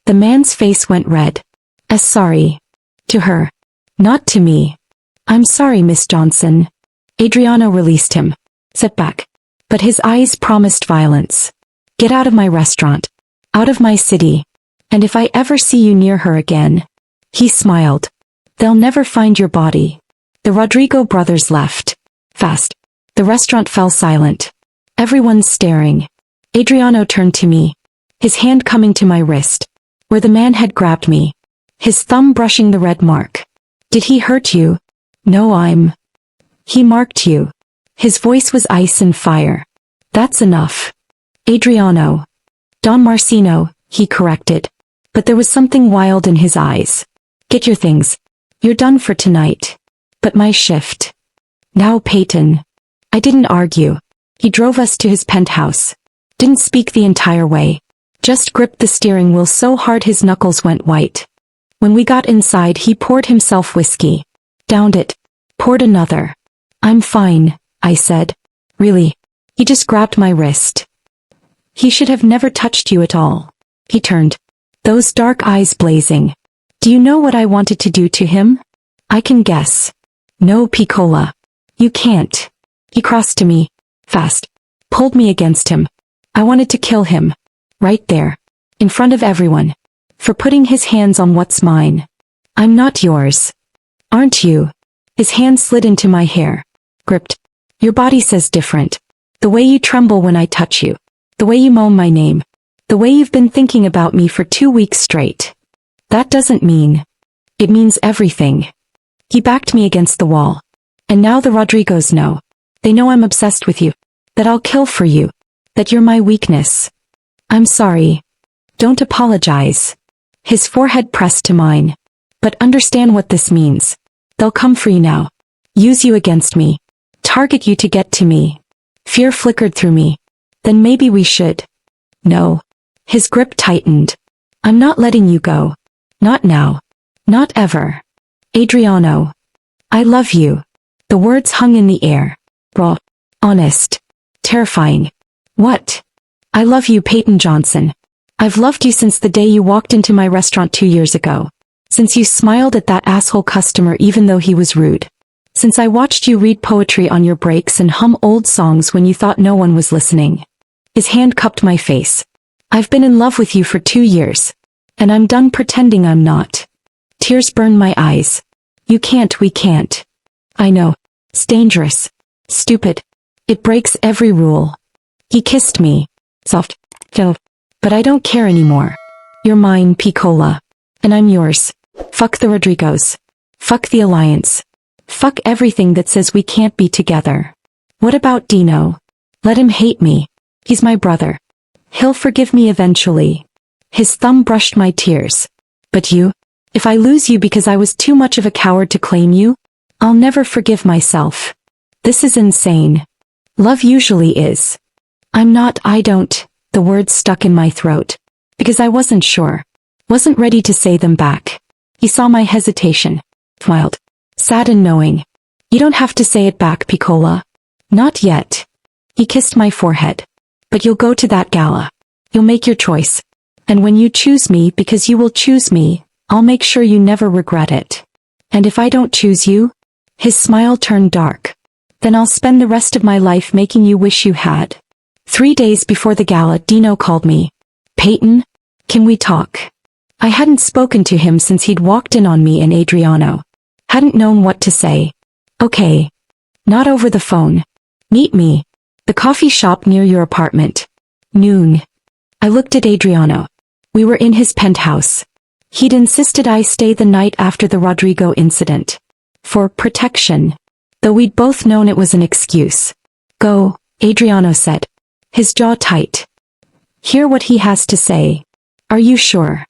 The man's face went red. Sorry. To her. Not to me. I'm sorry, Miss Johnson. Adriano released him. Sat back. But his eyes promised violence. Get out of my restaurant. Out of my city. And if I ever see you near her again. He smiled. They'll never find your body. The Rodrigo brothers left. Fast. The restaurant fell silent. Everyone staring. Adriano turned to me. His hand coming to my wrist. Where the man had grabbed me. His thumb brushing the red mark. Did he hurt you? No, He marked you. His voice was ice and fire. That's enough. Adriano. Don Marcino, he corrected. But there was something wild in his eyes. Get your things. You're done for tonight. But my shift. Now Peyton. I didn't argue. He drove us to his penthouse. Didn't speak the entire way. Just gripped the steering wheel so hard his knuckles went white. When we got inside he poured himself whiskey. downed it. Poured another. I'm fine, I said. Really? He just grabbed my wrist. He should have never touched you at all. He turned. Those dark eyes blazing. Do you know what I wanted to do to him? I can guess. No, Piccola. You can't. He crossed to me. Fast. Pulled me against him. I wanted to kill him. Right there. In front of everyone. For putting his hands on what's mine. I'm not yours. Aren't you? His hand slid into my hair. Gripped. Your body says different. The way you tremble when I touch you. The way you moan my name. The way you've been thinking about me for 2 weeks straight. That doesn't mean. It means everything. He backed me against the wall. And now the Rodrigos know. They know I'm obsessed with you. That I'll kill for you. That you're my weakness. I'm sorry. Don't apologize. His forehead pressed to mine. But understand what this means. They'll come for you now. Use you against me. Target you to get to me. Fear flickered through me. Then maybe we should. No. His grip tightened. I'm not letting you go. Not now. Not ever. Adriano. I love you. The words hung in the air. Raw. Honest. Terrifying. What? I love you, Peyton Johnson. I've loved you since the day you walked into my restaurant 2 years ago. Since you smiled at that asshole customer even though he was rude. Since I watched you read poetry on your breaks and hum old songs when you thought no one was listening. His hand cupped my face. I've been in love with you for 2 years. And I'm done pretending I'm not. Tears burned my eyes. You can't, we can't. I know. It's dangerous. Stupid. It breaks every rule. He kissed me. Soft. But I don't care anymore. You're mine, Piccola. And I'm yours. Fuck the Rodrigos. Fuck the alliance. Fuck everything that says we can't be together. What about Dino? Let him hate me. He's my brother. He'll forgive me eventually. His thumb brushed my tears. But you? If I lose you because I was too much of a coward to claim you, I'll never forgive myself. This is insane. Love usually is. I don't, the words stuck in my throat. Because I wasn't sure. Wasn't ready to say them back. He saw my hesitation. Smiled. Sad and knowing. You don't have to say it back, Piccola. Not yet. He kissed my forehead. But you'll go to that gala. You'll make your choice. And when you choose me because you will choose me, I'll make sure you never regret it. And if I don't choose you? His smile turned dark. Then I'll spend the rest of my life making you wish you had. 3 days before the gala, Dino called me. Peyton? Can we talk? I hadn't spoken to him since he'd walked in on me and Adriano. Hadn't known what to say. Okay. Not over the phone. Meet me. The coffee shop near your apartment. Noon. I looked at Adriano. We were in his penthouse. He'd insisted I stay the night after the Rodrigo incident. For protection. Though we'd both known it was an excuse. Go, Adriano said. His jaw tight. Hear what he has to say. Are you sure?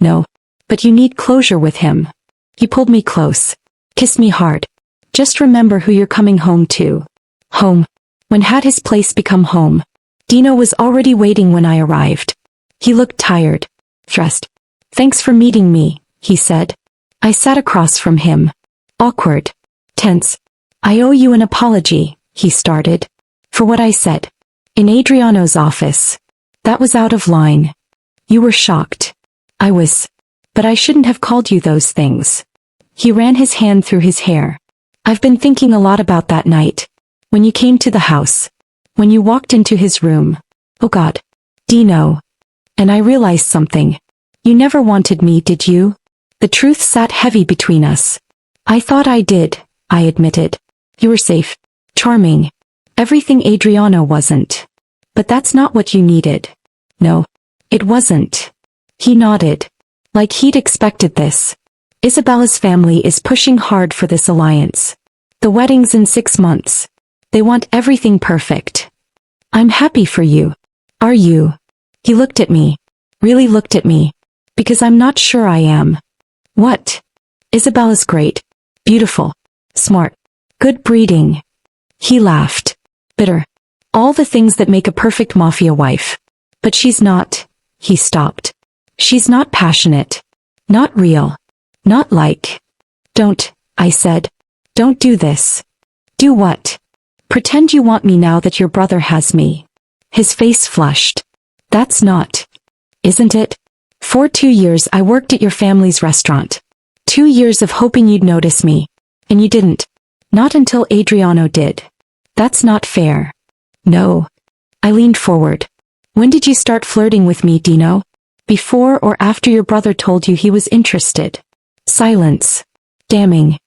No. But you need closure with him. He pulled me close. Kissed me hard. Just remember who you're coming home to. Home. When had his place become home? Dino was already waiting when I arrived. He looked tired. Stressed. Thanks for meeting me, he said. I sat across from him. Awkward. Tense. I owe you an apology, he started. For what I said. In Adriano's office. That was out of line. You were shocked. I was. But I shouldn't have called you those things. He ran his hand through his hair. I've been thinking a lot about that night. When you came to the house. When you walked into his room. Oh God. Dino. And I realized something. You never wanted me, did you? The truth sat heavy between us. I thought I did, I admitted. You were safe. Charming. Everything Adriano wasn't. But that's not what you needed. No. It wasn't. He nodded. Like he'd expected this. Isabella's family is pushing hard for this alliance. The wedding's in 6 months. They want everything perfect. I'm happy for you. Are you? He looked at me. Really looked at me. Because I'm not sure I am. What? Isabella's great. Beautiful. Smart. Good breeding. He laughed. Bitter. All the things that make a perfect mafia wife. But she's not. He stopped. She's not passionate. Not real. Not like. Don't, I said. Don't do this. Do what? Pretend you want me now that your brother has me. His face flushed. That's not. Isn't it? For 2 years I worked at your family's restaurant. 2 years of hoping you'd notice me. And you didn't. Not until Adriano did. That's not fair. No. I leaned forward. When did you start flirting with me, Dino? Before or after your brother told you he was interested? Silence. Damning.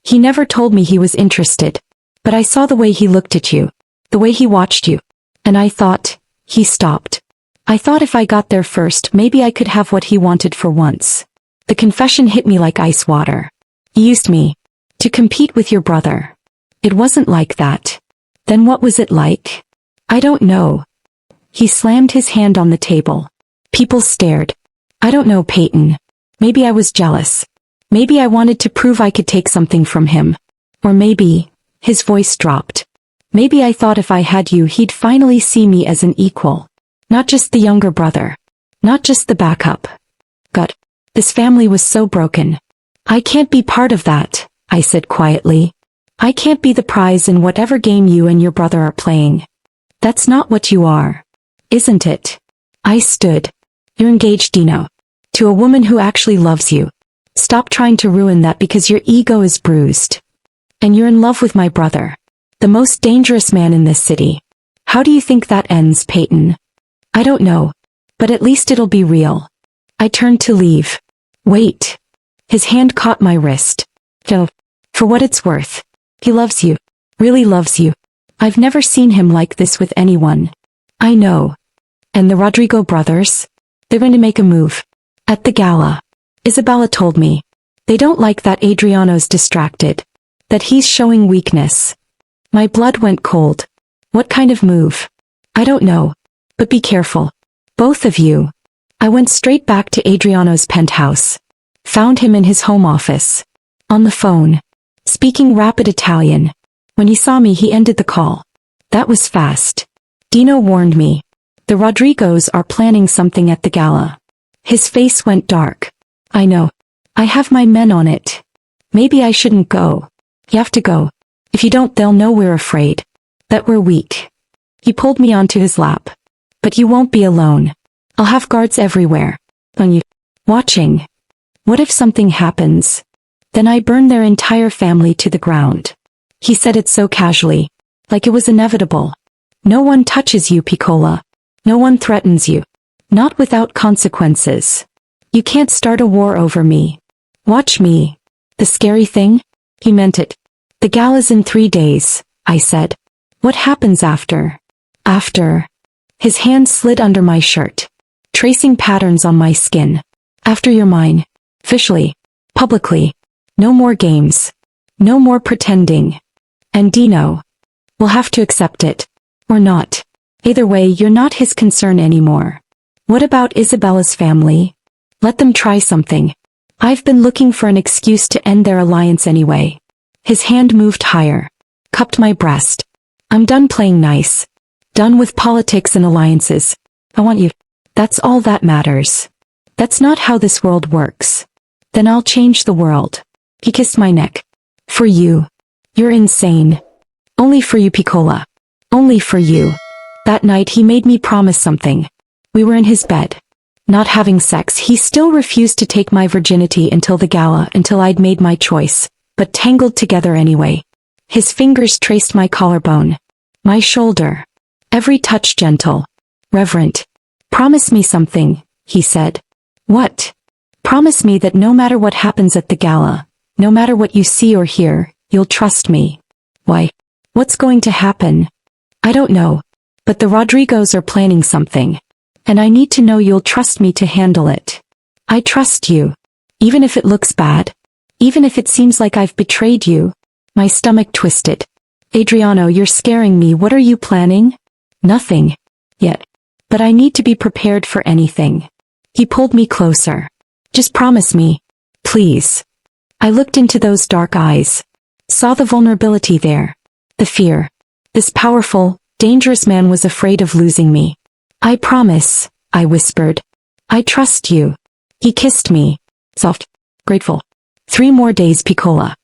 He never told me he was interested. But I saw the way he looked at you. The way he watched you. And I thought, he stopped. I thought if I got there first, maybe I could have what he wanted for once. The confession hit me like ice water. You used me. To compete with your brother. It wasn't like that. Then what was it like? I don't know. He slammed his hand on the table. People stared. I don't know, Peyton. Maybe I was jealous. Maybe I wanted to prove I could take something from him. Or maybe, his voice dropped. Maybe I thought if I had you he'd finally see me as an equal. Not just the younger brother. Not just the backup. God, this family was so broken. I can't be part of that, I said quietly. I can't be the prize in whatever game you and your brother are playing. That's not what you are. Isn't it? I stood. You're engaged, Dino. To a woman who actually loves you. Stop trying to ruin that because your ego is bruised. And you're in love with my brother. The most dangerous man in this city. How do you think that ends, Peyton? I don't know. But at least it'll be real. I turned to leave. Wait. His hand caught my wrist. Phil. For what it's worth. He loves you. Really loves you. I've never seen him like this with anyone. I know. And the Rodrigo brothers? They're going to make a move. At the gala. Isabella told me. They don't like that Adriano's distracted. That he's showing weakness. My blood went cold. What kind of move? I don't know. But be careful. Both of you. I went straight back to Adriano's penthouse. Found him in his home office. On the phone. Speaking rapid Italian. When he saw me he ended the call. That was fast. Dino warned me. The Rodrigos are planning something at the gala. His face went dark. I know. I have my men on it. Maybe I shouldn't go. You have to go. If you don't they'll know we're afraid. That we're weak. He pulled me onto his lap. But you won't be alone. I'll have guards everywhere. On you. Watching. What if something happens? Then I burn their entire family to the ground. He said it so casually. Like it was inevitable. No one touches you, Piccola. No one threatens you. Not without consequences. You can't start a war over me. Watch me. The scary thing? He meant it. The gala's in 3 days, I said. What happens after? After. His hand slid under my shirt. Tracing patterns on my skin. After you're mine. Officially. Publicly. No more games. No more pretending. And Dino. We'll have to accept it. Or not. Either way, you're not his concern anymore. What about Isabella's family? Let them try something. I've been looking for an excuse to end their alliance anyway. His hand moved higher. Cupped my breast. I'm done playing nice. Done with politics and alliances. I want you. That's all that matters. That's not how this world works. Then I'll change the world. He kissed my neck. For you. You're insane. Only for you, Piccola. Only for you. That night he made me promise something. We were in his bed. Not having sex, he still refused to take my virginity until the gala, until I'd made my choice, but tangled together anyway. His fingers traced my collarbone. My shoulder. Every touch gentle. Reverent. Promise me something, he said. What? Promise me that no matter what happens at the gala, no matter what you see or hear, you'll trust me. Why? What's going to happen? I don't know. But the Rodrigos are planning something. And I need to know you'll trust me to handle it. I trust you. Even if it looks bad. Even if it seems like I've betrayed you. My stomach twisted. Adriano, you're scaring me. What are you planning? Nothing. Yet. But I need to be prepared for anything. He pulled me closer. Just promise me. Please. I looked into those dark eyes. Saw the vulnerability there. The fear. This powerful, dangerous man was afraid of losing me. I promise, I whispered. I trust you. He kissed me. Soft. Grateful. 3 more days, Piccola.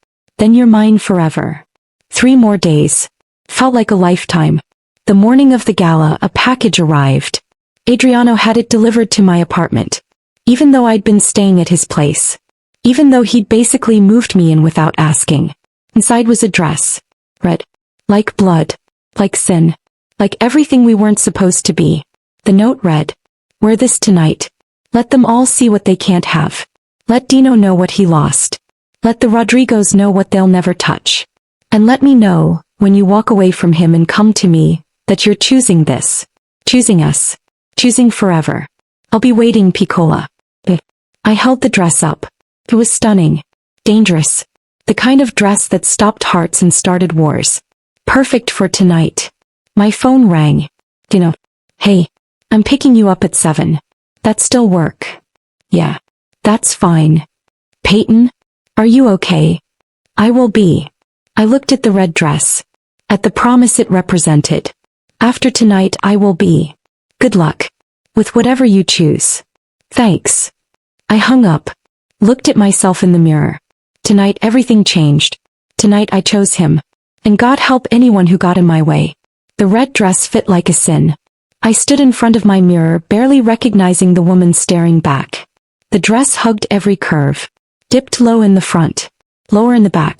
Then you're mine forever. 3 more days. Felt like a lifetime. The morning of the gala, a package arrived. Adriano had it delivered to my apartment. Even though I'd been staying at his place. Even though he'd basically moved me in without asking. Inside was a dress. Red. Like blood. Like sin. Like everything we weren't supposed to be. The note read, "Wear this tonight. Let them all see what they can't have. Let Dino know what he lost. Let the Rodrigos know what they'll never touch. And let me know, when you walk away from him and come to me, that you're choosing this. Choosing us. Choosing forever. I'll be waiting, piccola." I held the dress up. It was stunning. Dangerous. The kind of dress that stopped hearts and started wars. Perfect for tonight. My phone rang. Dino. "Hey. I'm picking you up at 7. That still work?" "Yeah. That's fine." "Peyton? Are you okay?" "I will be." I looked at the red dress. At the promise it represented. "After tonight I will be. Good luck. With whatever you choose." "Thanks." I hung up. Looked at myself in the mirror. Tonight everything changed. Tonight I chose him. And God help anyone who got in my way. The red dress fit like a sin. I stood in front of my mirror, barely recognizing the woman staring back. The dress hugged every curve. Dipped low in the front. Lower in the back.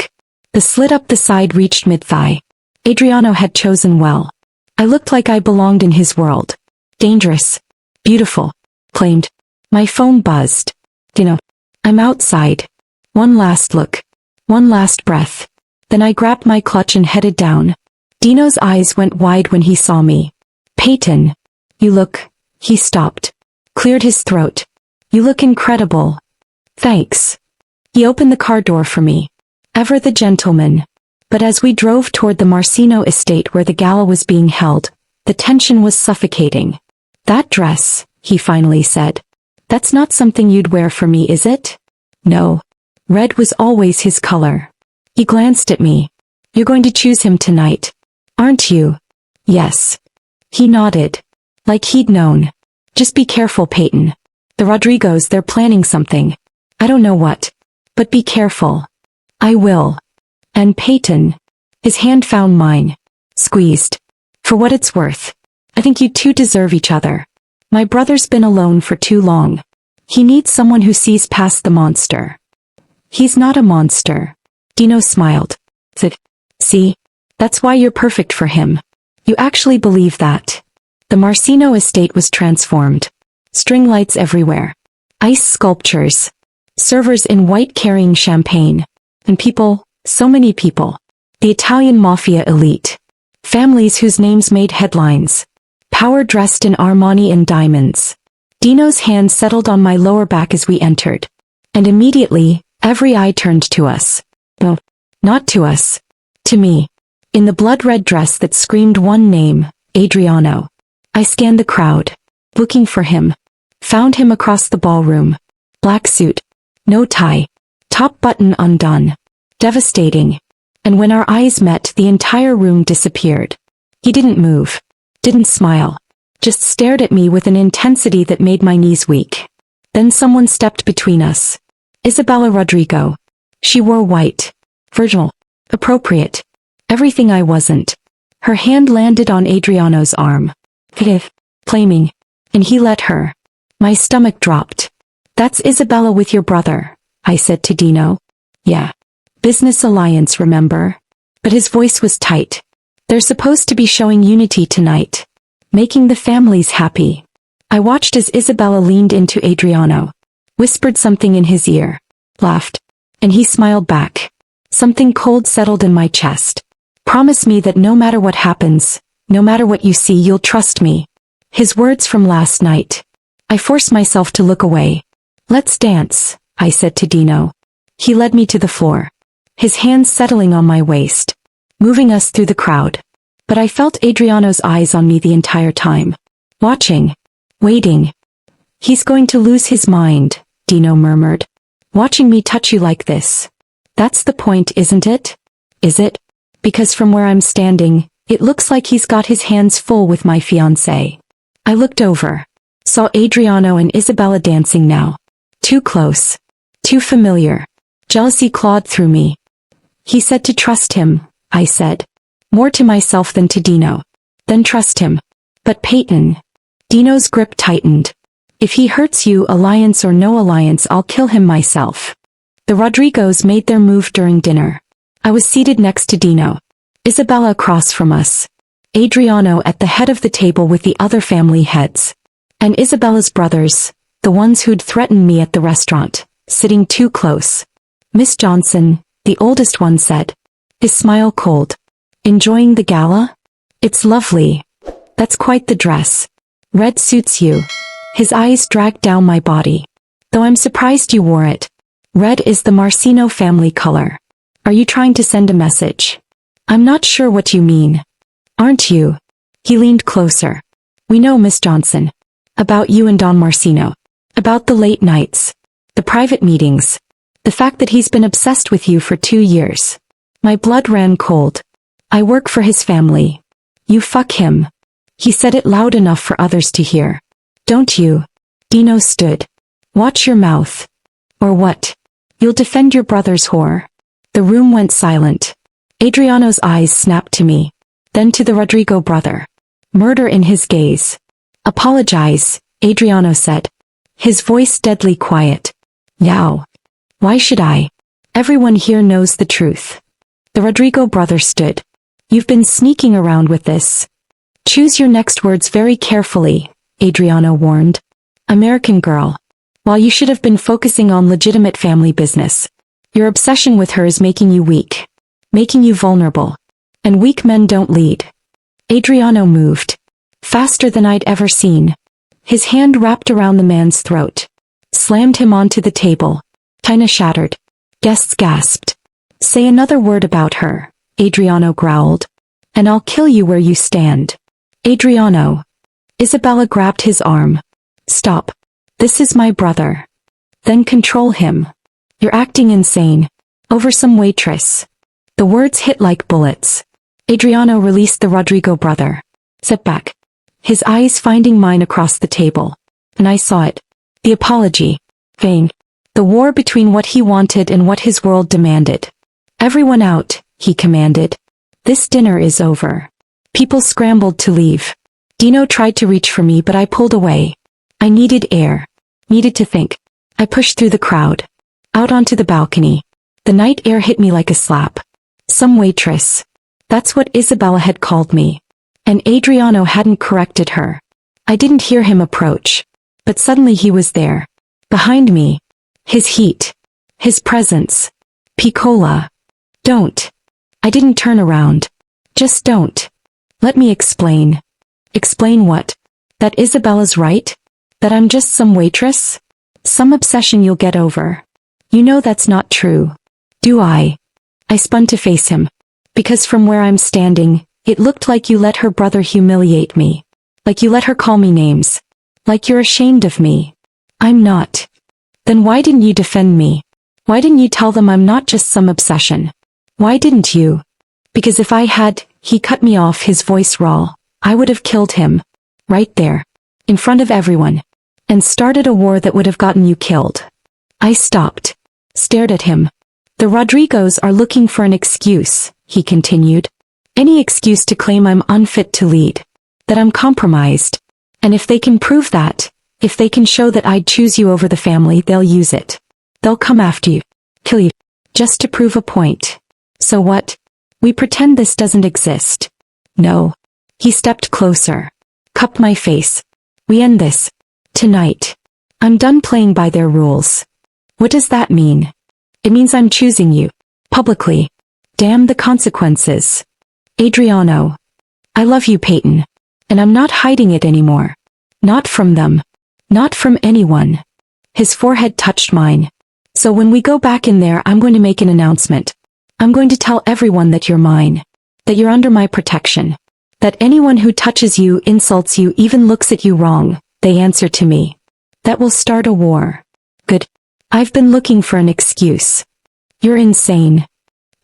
The slit up the side reached mid-thigh. Adriano had chosen well. I looked like I belonged in his world. Dangerous. Beautiful. Claimed. My phone buzzed. Dino. I'm outside. One last look. One last breath. Then I grabbed my clutch and headed down. Dino's eyes went wide when he saw me. "Peyton. You look..." He stopped. Cleared his throat. "You look incredible." "Thanks." He opened the car door for me. Ever the gentleman. But as we drove toward the Marcino estate where the gala was being held, the tension was suffocating. "That dress," he finally said. "That's not something you'd wear for me, is it?" "No. Red was always his color." He glanced at me. "You're going to choose him tonight, aren't you?" "Yes." He nodded. Like he'd known. "Just be careful, Peyton. The Rodrigos, they're planning something. I don't know what. But be careful." "I will." "And Peyton." His hand found mine. Squeezed. "For what it's worth. I think you two deserve each other. My brother's been alone for too long. He needs someone who sees past the monster." "He's not a monster." Dino smiled. Said, "See? That's why you're perfect for him. You actually believe that." The Marcino estate was transformed. String lights everywhere. Ice sculptures. Servers in white carrying champagne. And people, so many people. The Italian Mafia elite. Families whose names made headlines. Power dressed in Armani and diamonds. Dino's hand settled on my lower back as we entered. And immediately, every eye turned to us. No, not to us. To me. In the blood-red dress that screamed one name, Adriano. I scanned the crowd. Looking for him. Found him across the ballroom. Black suit. No tie. Top button undone. Devastating. And when our eyes met, the entire room disappeared. He didn't move. Didn't smile. Just stared at me with an intensity that made my knees weak. Then someone stepped between us. Isabella Rodrigo. She wore white. Virginal. Appropriate. Everything I wasn't. Her hand landed on Adriano's arm. Flaming. And he let her. My stomach dropped. "That's Isabella with your brother," I said to Dino. "Yeah. Business alliance, remember?" But his voice was tight. "They're supposed to be showing unity tonight. Making the families happy." I watched as Isabella leaned into Adriano. Whispered something in his ear. Laughed. And he smiled back. Something cold settled in my chest. "Promise me that no matter what happens, no matter what you see, you'll trust me." His words from last night. I forced myself to look away. "Let's dance," I said to Dino. He led me to the floor. His hands settling on my waist. Moving us through the crowd. But I felt Adriano's eyes on me the entire time. Watching. Waiting. "He's going to lose his mind," Dino murmured. "Watching me touch you like this. That's the point, isn't it? Is it? Because from where I'm standing, it looks like he's got his hands full with my fiancé." I looked over. Saw Adriano and Isabella dancing now. Too close. Too familiar. Jealousy clawed through me. He said to trust him, I said. More to myself than to Dino. Then trust him. But Peyton. Dino's grip tightened. If he hurts you, alliance or no alliance, I'll kill him myself. The Rodrigos made their move during dinner. I was seated next to Dino. Isabella across from us. Adriano at the head of the table with the other family heads. And Isabella's brothers, the ones who'd threatened me at the restaurant, sitting too close. Miss Johnson, the oldest one said. His smile cold. Enjoying the gala? It's lovely. That's quite the dress. Red suits you. His eyes dragged down my body. Though I'm surprised you wore it. Red is the Marcino family color. Are you trying to send a message? I'm not sure what you mean. Aren't you? He leaned closer. We know, Miss Johnson. About you and Don Marcino. About the late nights. The private meetings. The fact that he's been obsessed with you for 2 years. My blood ran cold. I work for his family. You fuck him. He said it loud enough for others to hear. Don't you? Dino stood. Watch your mouth. Or what? You'll defend your brother's whore. The room went silent. Adriano's eyes snapped to me. Then to the Rodrigo brother. Murder in his gaze. Apologize, Adriano said. His voice deadly quiet. Yow. Why should I? Everyone here knows the truth. The Rodrigo brother stood. You've been sneaking around with this. Choose your next words very carefully, Adriano warned. American girl. While you should have been focusing on legitimate family business. Your obsession with her is making you weak. Making you vulnerable. And weak men don't lead. Adriano moved. Faster than I'd ever seen. His hand wrapped around the man's throat. Slammed him onto the table. China shattered. Guests gasped. Say another word about her, Adriano growled. And I'll kill you where you stand. Adriano. Isabella grabbed his arm. Stop. This is my brother. Then control him. You're acting insane. Over some waitress. The words hit like bullets. Adriano released the Rodrigo brother. Set back. His eyes finding mine across the table. And I saw it. The apology. Vain. The war between what he wanted and what his world demanded. Everyone out, he commanded. This dinner is over. People scrambled to leave. Dino tried to reach for me, but I pulled away. I needed air. Needed to think. I pushed through the crowd. Out onto the balcony. The night air hit me like a slap. Some waitress. That's what Isabella had called me. And Adriano hadn't corrected her. I didn't hear him approach. But suddenly he was there. Behind me. His heat. His presence. Piccola. Don't. I didn't turn around. Just don't. Let me explain. Explain what? That Isabella's right? That I'm just some waitress? Some obsession you'll get over. You know that's not true. Do I? I spun to face him. Because from where I'm standing, it looked like you let her brother humiliate me. Like you let her call me names. Like you're ashamed of me. I'm not. Then why didn't you defend me? Why didn't you tell them I'm not just some obsession? Why didn't you? Because if I had, he cut me off, his voice raw. I would have killed him. Right there. In front of everyone. And started a war that would have gotten you killed. I stopped. Stared at him. The Rodrigos are looking for an excuse, he continued. Any excuse to claim I'm unfit to lead. That I'm compromised. And if they can prove that, if they can show that I'd choose you over the family, they'll use it. They'll come after you. Kill you. Just to prove a point. So what? We pretend this doesn't exist. No. He stepped closer. Cupped my face. We end this. Tonight. I'm done playing by their rules. What does that mean? It means I'm choosing you. Publicly. Damn the consequences. Adriano. I love you, Peyton. And I'm not hiding it anymore. Not from them. Not from anyone. His forehead touched mine. So when we go back in there, I'm going to make an announcement. I'm going to tell everyone that you're mine. That you're under my protection. That anyone who touches you, insults you, even looks at you wrong, they answer to me. That will start a war. Good. I've been looking for an excuse. You're insane.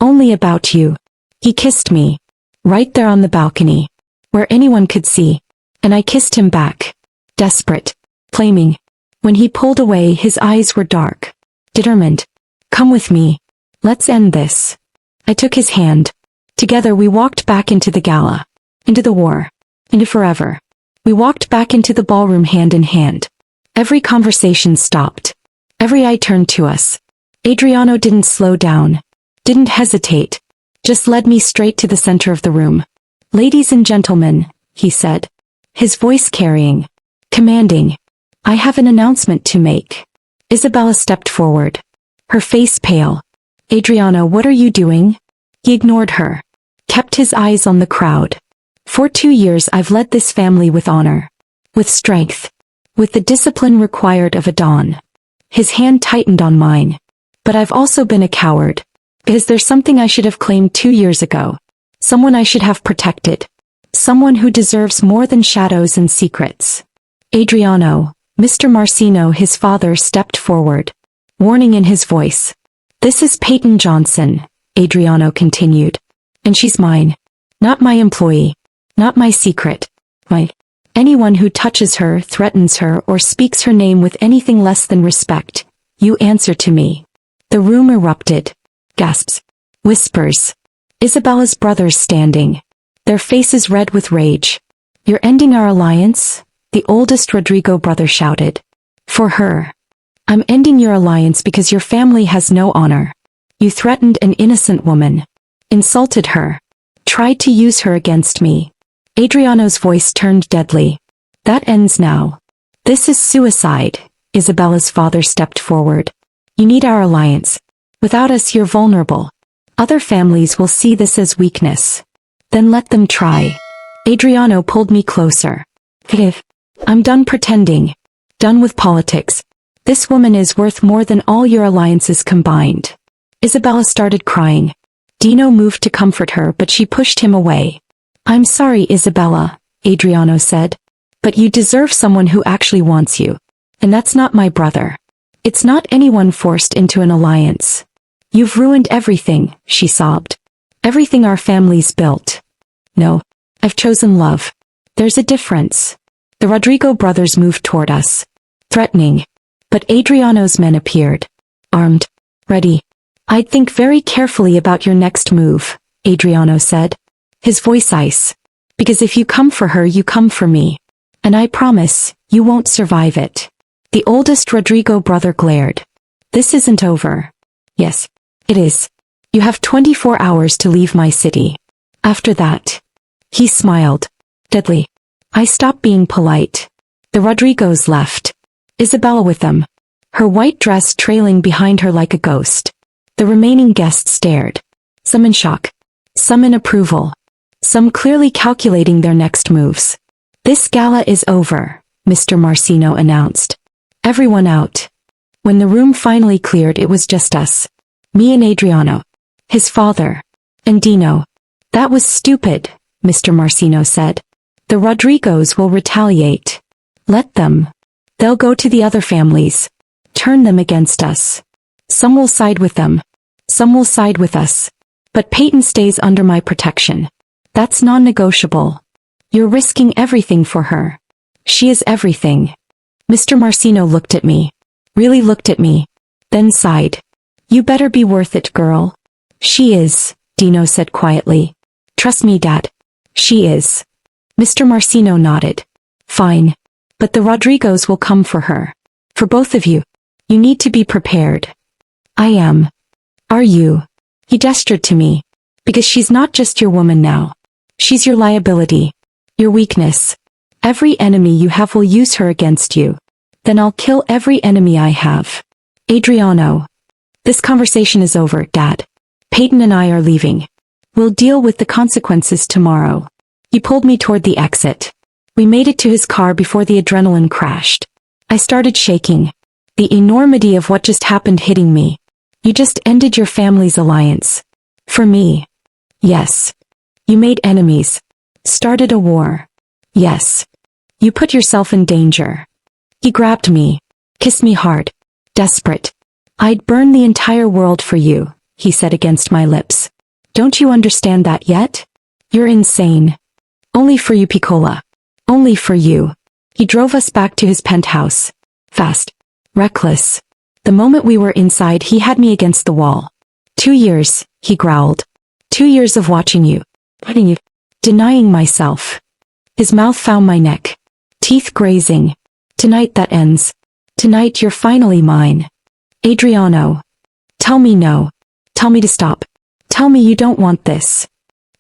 Only about you. He kissed me. Right there on the balcony. Where anyone could see. And I kissed him back. Desperate. Flaming. When he pulled away, his eyes were dark. Determined. Come with me. Let's end this. I took his hand. Together we walked back into the gala. Into the war. Into forever. We walked back into the ballroom hand in hand. Every conversation stopped. Every eye turned to us. Adriano didn't slow down. Didn't hesitate. Just led me straight to the center of the room. Ladies and gentlemen, he said. His voice carrying. Commanding. I have an announcement to make. Isabella stepped forward. Her face pale. Adriano, what are you doing? He ignored her. Kept his eyes on the crowd. For 2 years I've led this family with honor. With strength. With the discipline required of a Don. His hand tightened on mine. But I've also been a coward. Because there's something I should have claimed 2 years ago. Someone I should have protected. Someone who deserves more than shadows and secrets. Adriano, Mr. Marcino, his father, stepped forward. Warning in his voice. This is Peyton Johnson, Adriano continued. And she's mine. Not my employee. Not my secret. Anyone who touches her, threatens her, or speaks her name with anything less than respect, you answer to me. The room erupted. Gasps. Whispers. Isabella's brothers standing. Their faces red with rage. You're ending our alliance? The oldest Rodrigo brother shouted. For her. I'm ending your alliance because your family has no honor. You threatened an innocent woman. Insulted her. Tried to use her against me. Adriano's voice turned deadly. That ends now. This is suicide. Isabella's father stepped forward. You need our alliance. Without us you're vulnerable. Other families will see this as weakness. Then let them try. Adriano pulled me closer. I'm done pretending. Done with politics. This woman is worth more than all your alliances combined. Isabella started crying. Dino moved to comfort her, but she pushed him away. I'm sorry, Isabella, Adriano said. But you deserve someone who actually wants you. And that's not my brother. It's not anyone forced into an alliance. You've ruined everything, she sobbed. Everything our family's built. No, I've chosen love. There's a difference. The Rodrigo brothers moved toward us. Threatening. But Adriano's men appeared. Armed. Ready. I'd think very carefully about your next move, Adriano said. His voice ice. Because if you come for her, you come for me. And I promise, you won't survive it. The oldest Rodrigo brother glared. This isn't over. Yes, it is. You have 24 hours to leave my city. After that. He smiled. Deadly. I stopped being polite. The Rodrigos left. Isabella with them. Her white dress trailing behind her like a ghost. The remaining guests stared. Some in shock. Some in approval. Some clearly calculating their next moves. This gala is over, Mr. Marcino announced. Everyone out. When the room finally cleared, it was just us. Me and Adriano. His father. And Dino. That was stupid, Mr. Marcino said. The Rodrigos will retaliate. Let them. They'll go to the other families. Turn them against us. Some will side with them. Some will side with us. But Peyton stays under my protection. That's non-negotiable. You're risking everything for her. She is everything. Mr. Marcino looked at me. Really looked at me. Then sighed. You better be worth it, girl. She is, Dino said quietly. Trust me, Dad. She is. Mr. Marcino nodded. Fine. But the Rodrigos will come for her. For both of you. You need to be prepared. I am. Are you? He gestured to me. Because she's not just your woman now. She's your liability. Your weakness. Every enemy you have will use her against you. Then I'll kill every enemy I have. Adriano. This conversation is over, Dad. Peyton and I are leaving. We'll deal with the consequences tomorrow. He pulled me toward the exit. We made it to his car before the adrenaline crashed. I started shaking. The enormity of what just happened hitting me. You just ended your family's alliance. For me. Yes. You made enemies. Started a war. Yes. You put yourself in danger. He grabbed me. Kissed me hard. Desperate. I'd burn the entire world for you, he said against my lips. Don't you understand that yet? You're insane. Only for you, Piccola. Only for you. He drove us back to his penthouse. Fast. Reckless. The moment we were inside, he had me against the wall. 2 years, he growled. 2 years of watching you, putting you, denying myself. His mouth found my neck, teeth grazing. Tonight that ends. Tonight you're finally mine. Adriano. Tell me no. Tell me to stop. Tell me you don't want this.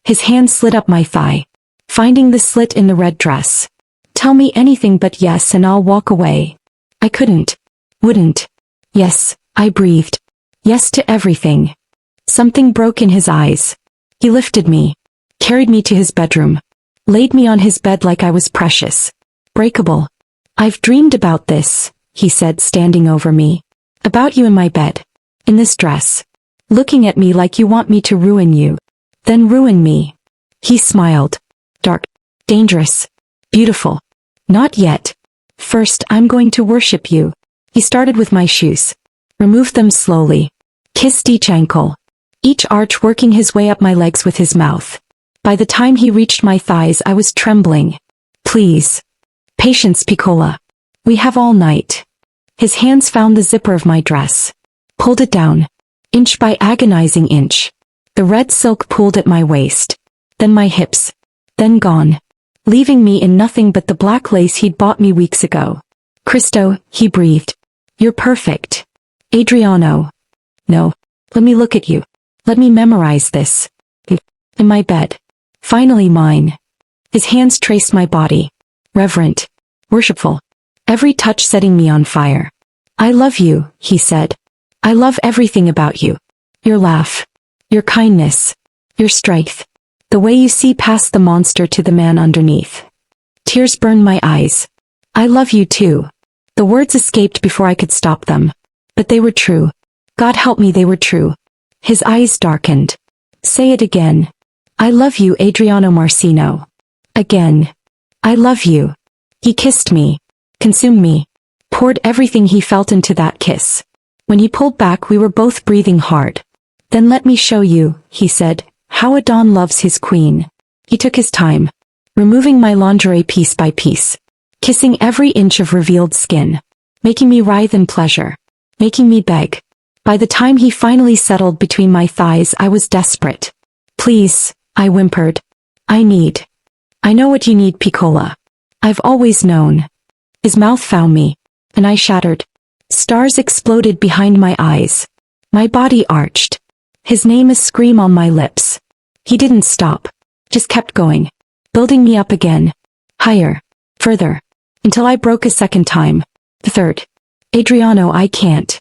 His hand slid up my thigh, finding the slit in the red dress. Tell me anything but yes and I'll walk away. I couldn't. Wouldn't. Yes, I breathed. Yes to everything. Something broke in his eyes. He lifted me, carried me to his bedroom, laid me on his bed like I was precious, breakable. I've dreamed about this, he said, standing over me. About you in my bed, in this dress, looking at me like you want me to ruin you. Then ruin me. He smiled. Dark, dangerous, beautiful. Not yet. First, I'm going to worship you. He started with my shoes, removed them slowly, kissed each ankle, each arch, working his way up my legs with his mouth. By the time he reached my thighs, I was trembling. Please. Patience, piccola. We have all night. His hands found the zipper of my dress, pulled it down, inch by agonizing inch. The red silk pulled at my waist, then my hips, then gone, leaving me in nothing but the black lace he'd bought me weeks ago. Cristo, he breathed. You're perfect. Adriano. No. Let me look at you. Let me memorize this. In my bed. Finally mine. His hands traced my body. Reverent. Worshipful. Every touch setting me on fire. I love you, he said. I love everything about you. Your laugh. Your kindness. Your strength. The way you see past the monster to the man underneath. Tears burned my eyes. I love you too. The words escaped before I could stop them. But they were true. God help me, they were true. His eyes darkened. Say it again. I love you, Adriano Marcino. Again. I love you. He kissed me. Consumed me. Poured everything he felt into that kiss. When he pulled back, we were both breathing hard. Then let me show you, he said, how a don loves his queen. He took his time, removing my lingerie piece by piece, kissing every inch of revealed skin, making me writhe in pleasure, making me beg. By the time he finally settled between my thighs, I was desperate. Please, I whimpered. I know what you need, piccola. I've always known. His mouth found me, and I shattered. Stars exploded behind my eyes. My body arched. His name a scream on my lips. He didn't stop, just kept going, building me up again. Higher, further, until I broke a second time. The third. Adriano, I can't.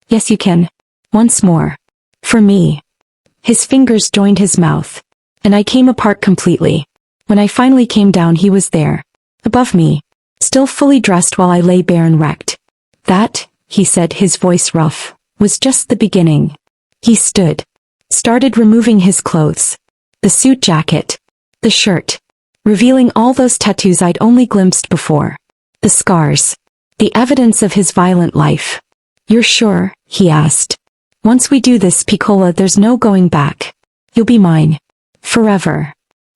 Yes, you can. Once more. For me. His fingers joined his mouth, and I came apart completely. When I finally came down, he was there, above me, still fully dressed while I lay bare and wrecked. That, he said, his voice rough, was just the beginning. He stood, started removing his clothes, the suit jacket, the shirt, revealing all those tattoos I'd only glimpsed before, the scars, the evidence of his violent life. You're sure, he asked. Once we do this, piccola, there's no going back. You'll be mine. Forever.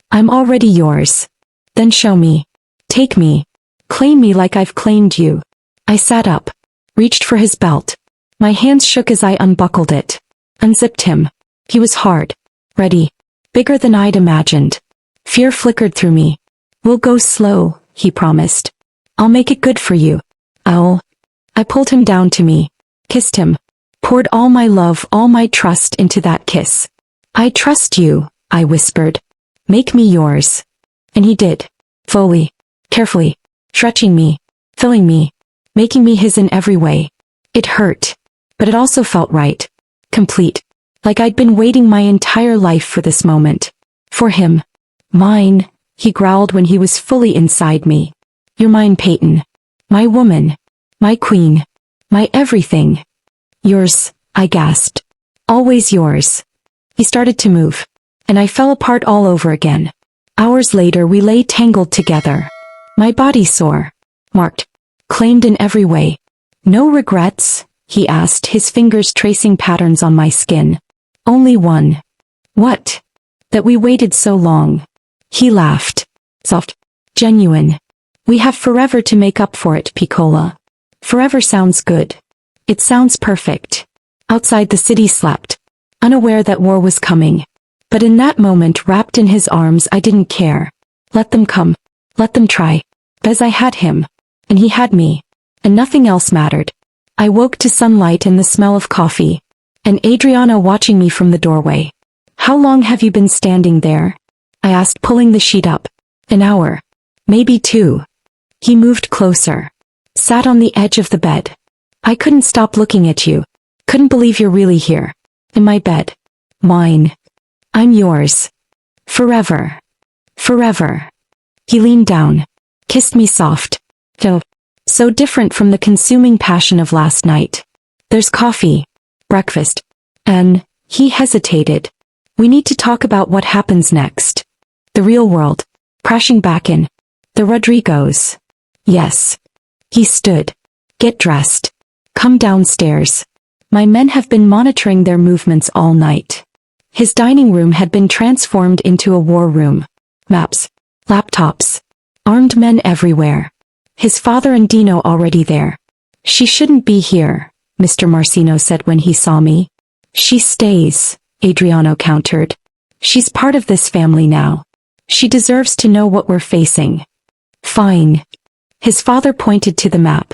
I'm already yours. Then show me. Take me. Claim me like I've claimed you. I sat up, reached for his belt. My hands shook as I unbuckled it, unzipped him. He was hard, ready, bigger than I'd imagined. Fear flickered through me. We'll go slow, he promised. I'll make it good for you. I pulled him down to me, kissed him, poured all my love, all my trust into that kiss. I trust you, I whispered. Make me yours. And he did. Fully, carefully, stretching me, filling me, making me his in every way. It hurt, but it also felt right. Complete. Like I'd been waiting my entire life for this moment. For him. Mine, he growled when he was fully inside me. You're mine, Peyton. My woman. My queen. My everything. Yours, I gasped. Always yours. He started to move, and I fell apart all over again. Hours later we lay tangled together. My body sore, marked, claimed in every way. No regrets, he asked, his fingers tracing patterns on my skin. Only one. What? That we waited so long. He laughed. Soft. Genuine. We have forever to make up for it, piccola. Forever sounds good. It sounds perfect. Outside the city slept, unaware that war was coming. But in that moment, wrapped in his arms, I didn't care. Let them come. Let them try. Because I had him. And he had me. And nothing else mattered. I woke to sunlight and the smell of coffee. And Adriano watching me from the doorway. How long have you been standing there? I asked, pulling the sheet up. An hour. Maybe 2. He moved closer. Sat on the edge of the bed. I couldn't stop looking at you. Couldn't believe you're really here. In my bed. Mine. I'm yours. Forever. Forever. He leaned down. Kissed me soft. So different from the consuming passion of last night. There's coffee. Breakfast. And he hesitated. We need to talk about what happens next. The real world. Crashing back in. The Rodrigos. Yes. He stood. Get dressed. Come downstairs. My men have been monitoring their movements all night. His dining room had been transformed into a war room. Maps. Laptops. Armed men everywhere. His father and Dino already there. She shouldn't be here, Mr. Marcino said when he saw me. She stays, Adriano countered. She's part of this family now. She deserves to know what we're facing. Fine. His father pointed to the map.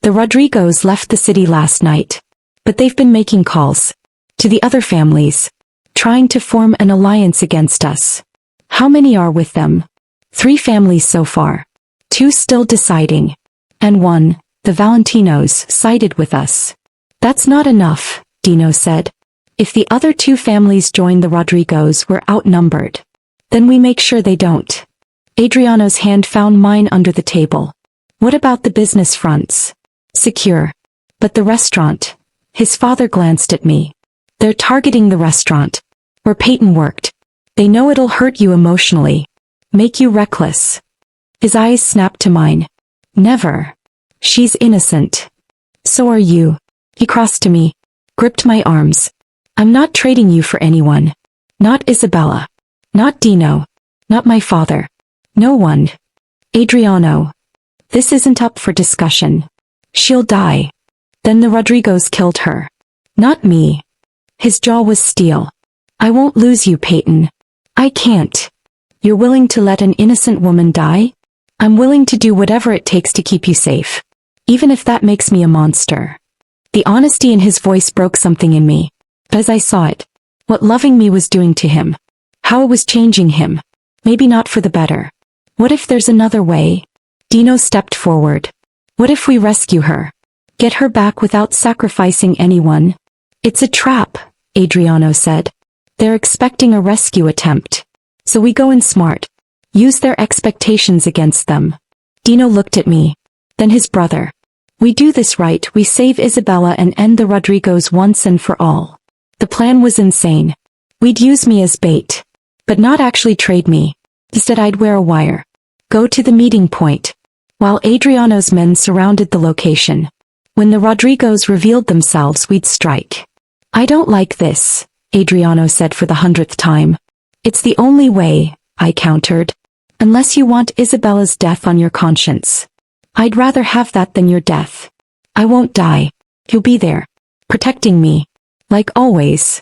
The Rodrigos left the city last night. But they've been making calls. To the other families. Trying to form an alliance against us. How many are with them? 3 families so far. 2 still deciding. And 1, the Valentinos, sided with us. That's not enough, Dino said. If the other 2 families join the Rodrigos, we're outnumbered. Then we make sure they don't. Adriano's hand found mine under the table. What about the business fronts? Secure. But the restaurant? His father glanced at me. They're targeting the restaurant. Where Peyton worked. They know it'll hurt you emotionally. Make you reckless. His eyes snapped to mine. Never. She's innocent. So are you. He crossed to me. Gripped my arms. I'm not trading you for anyone. Not Isabella. Not Dino. Not my father. No one. Adriano. This isn't up for discussion. She'll die. Then the Rodrigos killed her. Not me. His jaw was steel. I won't lose you, Peyton. I can't. You're willing to let an innocent woman die? I'm willing to do whatever it takes to keep you safe. Even if that makes me a monster. The honesty in his voice broke something in me. As I saw it. What loving me was doing to him. How it was changing him. Maybe not for the better. What if there's another way? Dino stepped forward. What if we rescue her? Get her back without sacrificing anyone? It's a trap, Adriano said. They're expecting a rescue attempt. So we go in smart. Use their expectations against them. Dino looked at me. Then his brother. We do this right, we save Isabella and end the Rodrigos once and for all. The plan was insane. We'd use me as bait. But not actually trade me. Instead I'd wear a wire. Go to the meeting point. While Adriano's men surrounded the location. When the Rodrigos revealed themselves, we'd strike. I don't like this, Adriano said for the 100th time. It's the only way, I countered. Unless you want Isabella's death on your conscience. I'd rather have that than your death. I won't die. You'll be there. Protecting me. Like always.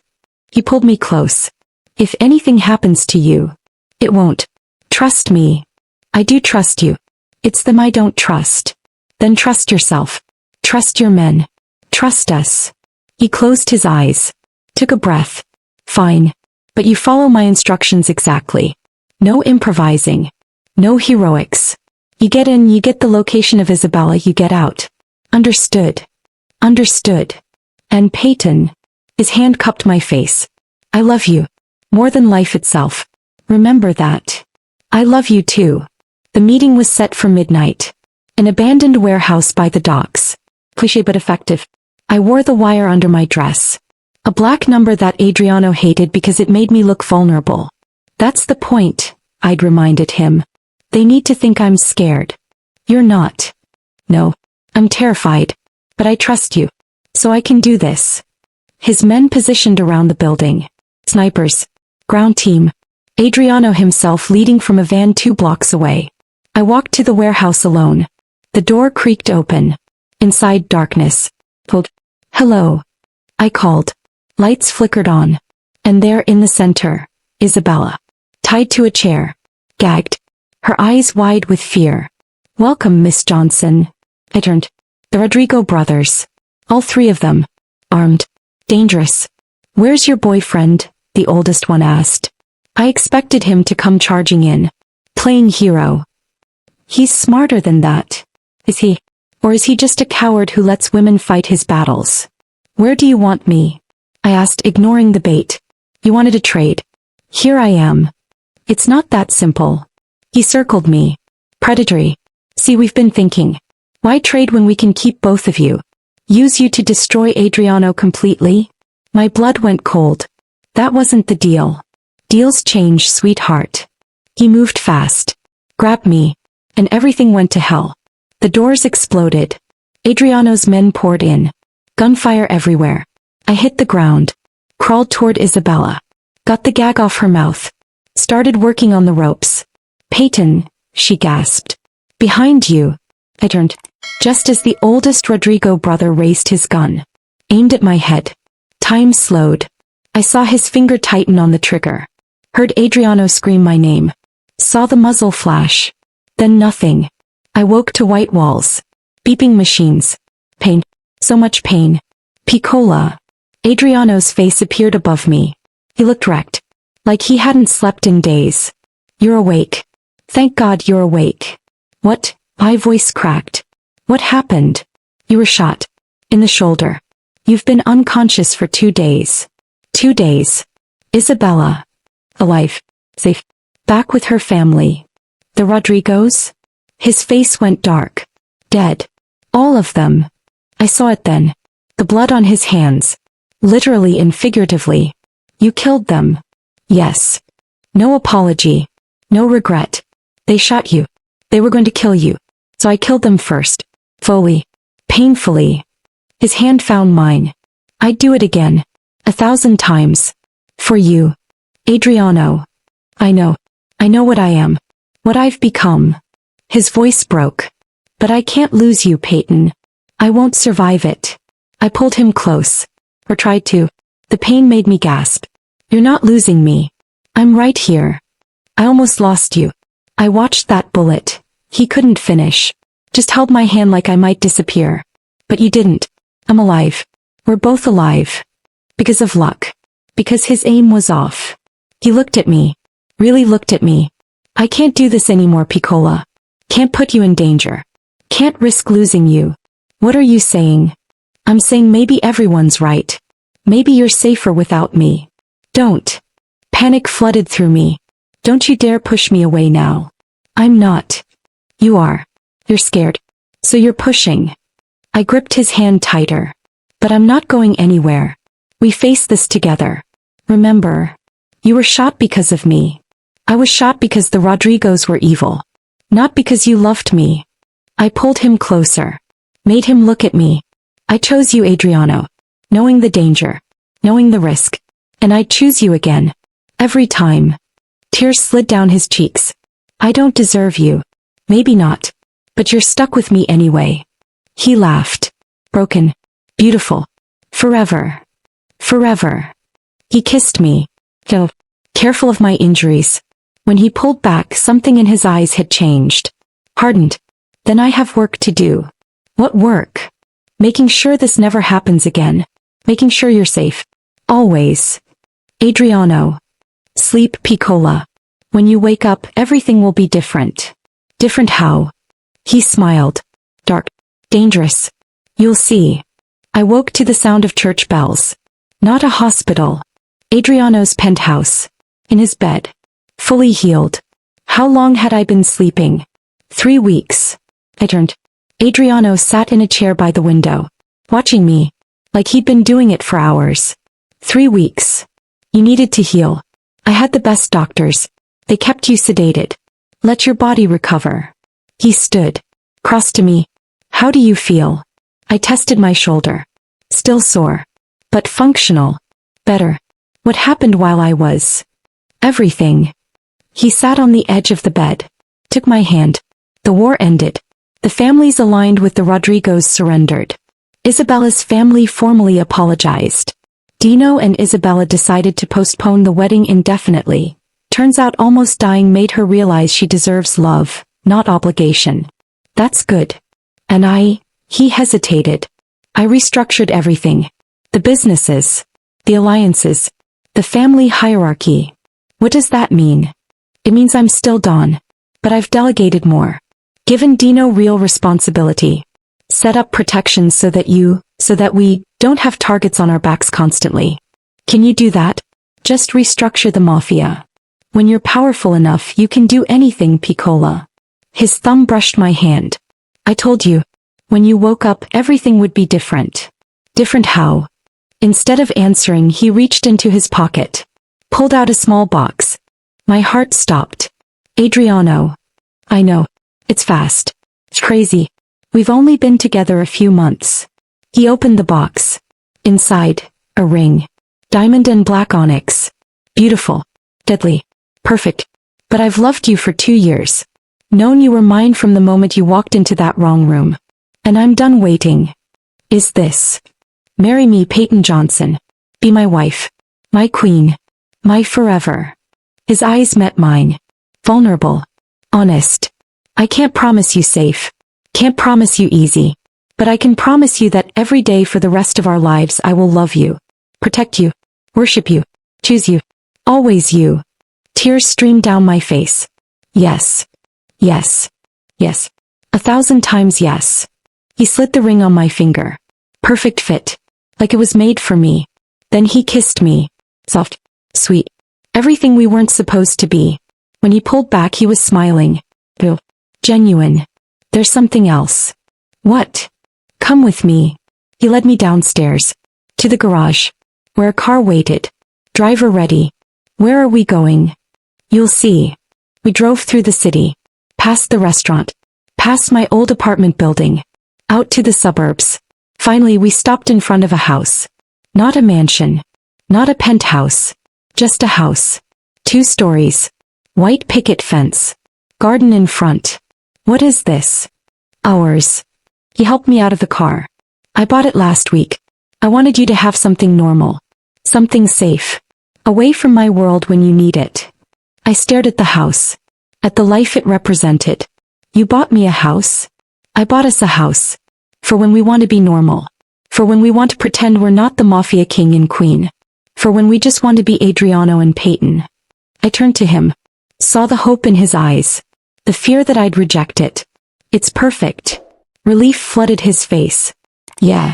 He pulled me close. If anything happens to you. It won't. Trust me. I do trust you. It's them I don't trust. Then trust yourself. Trust your men. Trust us. He closed his eyes. Took a breath. Fine. But you follow my instructions exactly. No improvising. No heroics. You get in, you get the location of Isabella, you get out. Understood. Understood. And Peyton. His hand cupped my face. I love you. More than life itself. Remember that. I love you too. The meeting was set for midnight. An abandoned warehouse by the docks. Cliché but effective. I wore the wire under my dress. A black number that Adriano hated because it made me look vulnerable. That's the point, I'd reminded him. They need to think I'm scared. You're not. No. I'm terrified. But I trust you. So I can do this. His men positioned around the building. Snipers. Ground team. Adriano himself leading from a van 2 blocks away. I walked to the warehouse alone. The door creaked open. Inside darkness. Pulled. Hello. I called. Lights flickered on. And there in the center. Isabella. Tied to a chair. Gagged. Her eyes wide with fear. Welcome, Miss Johnson. I turned. The Rodrigo brothers. All three of them. Armed. Dangerous. Where's your boyfriend? The oldest one asked. I expected him to come charging in. Playing hero. He's smarter than that. Is he? Or is he just a coward who lets women fight his battles? Where do you want me? I asked, ignoring the bait. You wanted a trade. Here I am. It's not that simple. He circled me. Predatory. See, we've been thinking. Why trade when we can keep both of you? Use you to destroy Adriano completely? My blood went cold. That wasn't the deal. Deals change, sweetheart. He moved fast. Grabbed me. And everything went to hell. The doors exploded. Adriano's men poured in. Gunfire everywhere. I hit the ground. Crawled toward Isabella. Got the gag off her mouth. Started working on the ropes. Peyton, she gasped. Behind you. I turned. Just as the oldest Rodrigo brother raised his gun. Aimed at my head. Time slowed. I saw his finger tighten on the trigger. Heard Adriano scream my name. Saw the muzzle flash. Then nothing. I woke to white walls. Beeping machines. Pain. So much pain. Piccola. Adriano's face appeared above me. He looked wrecked. Like he hadn't slept in days. You're awake. Thank God you're awake. What? My voice cracked. What happened? You were shot. In the shoulder. You've been unconscious for 2 days. 2 days. Isabella. Alive. Safe. Back with her family. The Rodrigos? His face went dark. Dead. All of them. I saw it then. The blood on his hands. Literally and figuratively. You killed them. Yes. No apology. No regret. They shot you. They were going to kill you. So I killed them first. Fully. Painfully. His hand found mine. I'd do it again. 1,000 times. For you. Adriano. I know. I know what I am. What I've become. His voice broke. But I can't lose you, Peyton. I won't survive it. I pulled him close. Or tried to. The pain made me gasp. You're not losing me. I'm right here. I almost lost you. I watched that bullet. He couldn't finish. Just held my hand like I might disappear. But you didn't. I'm alive. We're both alive. Because of luck. Because his aim was off. He looked at me. Really looked at me. I can't do this anymore, Piccola. Can't put you in danger. Can't risk losing you. What are you saying? I'm saying maybe everyone's right. Maybe you're safer without me. Don't. Panic flooded through me. Don't you dare push me away now. I'm not. You are. You're scared. So you're pushing. I gripped his hand tighter. But I'm not going anywhere. We face this together. Remember. You were shot because of me. I was shot because the Rodrigos were evil. Not because you loved me. I pulled him closer. Made him look at me. I chose you, Adriano. Knowing the danger. Knowing the risk. And I'd choose you again. Every time. Tears slid down his cheeks. I don't deserve you. Maybe not. But you're stuck with me anyway. He laughed. Broken. Beautiful. Forever. Forever. He kissed me. Careful of my injuries. When he pulled back, something in his eyes had changed. Hardened. Then I have work to do. What work? Making sure this never happens again. Making sure you're safe. Always. Adriano. Sleep, Piccola. When you wake up, everything will be different. Different how? He smiled. Dark. Dangerous. You'll see. I woke to the sound of church bells. Not a hospital. Adriano's penthouse. In his bed. Fully healed. How long had I been sleeping? 3 weeks. I turned. Adriano sat in a chair by the window. Watching me. Like he'd been doing it for hours. 3 weeks. You needed to heal. I had the best doctors. They kept you sedated. Let your body recover. He stood. Crossed to me. How do you feel? I tested my shoulder. Still sore. But functional. Better. What happened while I was? Everything. He sat on the edge of the bed. Took my hand. The war ended. The families aligned with the Rodrigos surrendered. Isabella's family formally apologized. Dino and Isabella decided to postpone the wedding indefinitely. Turns out almost dying made her realize she deserves love, not obligation. That's good. And he hesitated. I restructured everything. The businesses, the alliances, the family hierarchy. What does that mean? It means I'm still Dawn. But I've delegated more. Given Dino real responsibility. Set up protections so that we don't have targets on our backs constantly. Can you do that? Just restructure the Mafia. When you're powerful enough, you can do anything, Piccola. His thumb brushed my hand. I told you. When you woke up, everything would be different. Different how? Instead of answering, he reached into his pocket. Pulled out a small box. My heart stopped. Adriano. I know. It's fast. It's crazy. We've only been together a few months. He opened the box. Inside, a ring. Diamond and black onyx. Beautiful. Deadly. Perfect. But I've loved you for 2 years. Known you were mine from the moment you walked into that wrong room. And I'm done waiting. Is this? Marry me, Peyton Johnson. Be my wife. My queen. My forever. His eyes met mine. Vulnerable. Honest. I can't promise you safe. Can't promise you easy. But I can promise you that every day for the rest of our lives I will love you. Protect you. Worship you. Choose you. Always you. Tears streamed down my face. Yes. Yes. Yes. 1,000 times yes. He slid the ring on my finger. Perfect fit. Like it was made for me. Then he kissed me. Soft. Sweet. Everything we weren't supposed to be. When he pulled back he was smiling. Ew. Genuine. There's something else. What? Come with me. He led me downstairs. To the garage. Where a car waited. Driver ready. Where are we going? You'll see. We drove through the city. Past the restaurant. Past my old apartment building. Out to the suburbs. Finally we stopped in front of a house. Not a mansion. Not a penthouse. Just a house. 2 stories. White picket fence. Garden in front. What is this? Ours. He helped me out of the car. I bought it last week. I wanted you to have something normal. Something safe. Away from my world when you need it. I stared at the house. At the life it represented. You bought me a house? I bought us a house. For when we want to be normal. For when we want to pretend we're not the Mafia king and queen. For when we just want to be Adriano and Peyton. I turned to him. Saw the hope in his eyes. The fear that I'd reject it. It's perfect. Relief flooded his face. Yeah.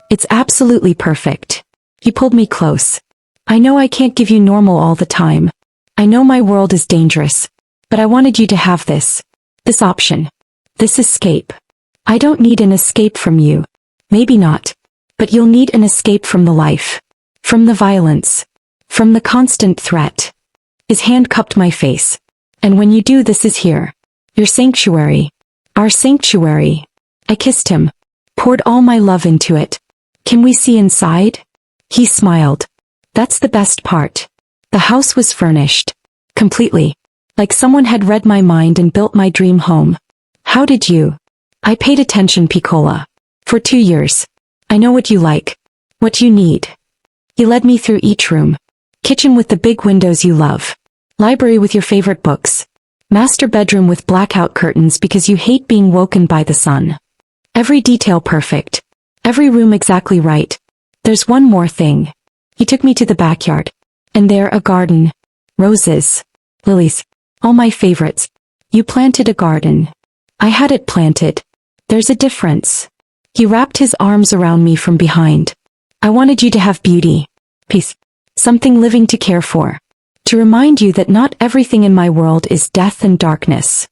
It's absolutely perfect. He pulled me close. I know I can't give you normal all the time. I know my world is dangerous. But I wanted you to have this. This option. This escape. I don't need an escape from you. Maybe not. But you'll need an escape from the life. From the violence. From the constant threat. His hand cupped my face. And when you do, this is here. Your sanctuary. Our sanctuary. I kissed him. Poured all my love into it. Can we see inside? He smiled. That's the best part. The house was furnished. Completely. Like someone had read my mind and built my dream home. How did you? I paid attention, Piccola. For 2 years. I know what you like. What you need. He led me through each room. Kitchen with the big windows you love. Library with your favorite books. Master bedroom with blackout curtains because you hate being woken by the sun. Every detail perfect. Every room exactly right. There's one more thing. He took me to the backyard. And there a garden. Roses. Lilies. All my favorites. You planted a garden. I had it planted. There's a difference. He wrapped his arms around me from behind. I wanted you to have beauty. Peace. Something living to care for. To remind you that not everything in my world is death and darkness.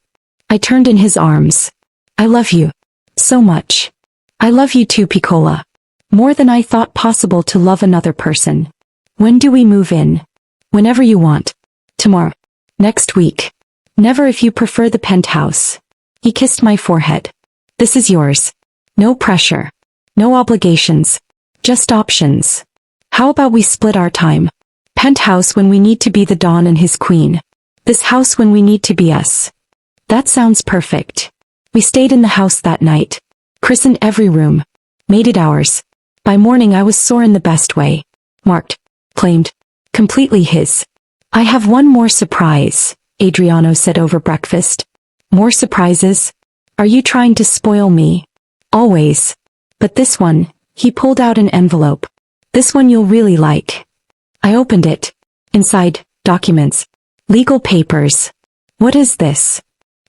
I turned in his arms. I love you. So much. I love you too, Piccola. More than I thought possible to love another person. When do we move in? Whenever you want. Tomorrow. Next week. Never if you prefer the penthouse. He kissed my forehead. This is yours. No pressure. No obligations. Just options. How about we split our time? Penthouse when we need to be the Dawn and his queen. This house when we need to be us. That sounds perfect. We stayed in the house that night. Christened every room. Made it ours. By morning I was sore in the best way. Marked. Claimed. Completely his. I have one more surprise, Adriano said over breakfast. More surprises? Are you trying to spoil me? Always. But this one, he pulled out an envelope. This one you'll really like. I opened it. Inside, documents. Legal papers. What is this?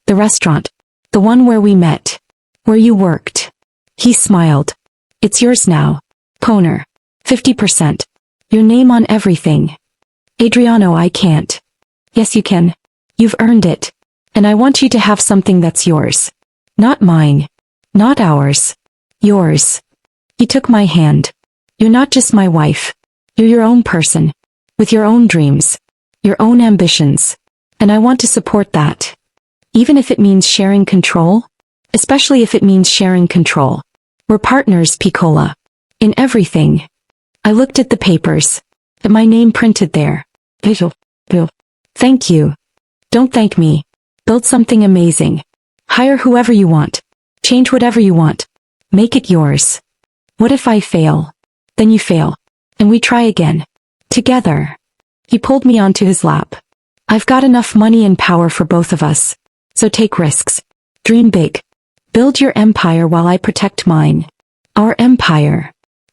The restaurant. The one where we met. Where you worked. He smiled. It's yours now. Owner. 50%. Your name on everything. Adriano, I can't. Yes, you can. You've earned it. And I want you to have something that's yours. Not mine. Not ours. Yours. He took my hand. You're not just my wife. You're your own person. With your own dreams. Your own ambitions. And I want to support that. Even if it means sharing control. Especially if it means sharing control. We're partners, Piccola. In everything. I looked at the papers. At my name printed there. Bill. Thank you. Don't thank me. Build something amazing. Hire whoever you want. Change whatever you want. Make it yours. What if I fail? Then you fail. And we try again. Together. He pulled me onto his lap. I've got enough money and power for both of us. So take risks. Dream big. Build your empire while I protect mine. Our empire.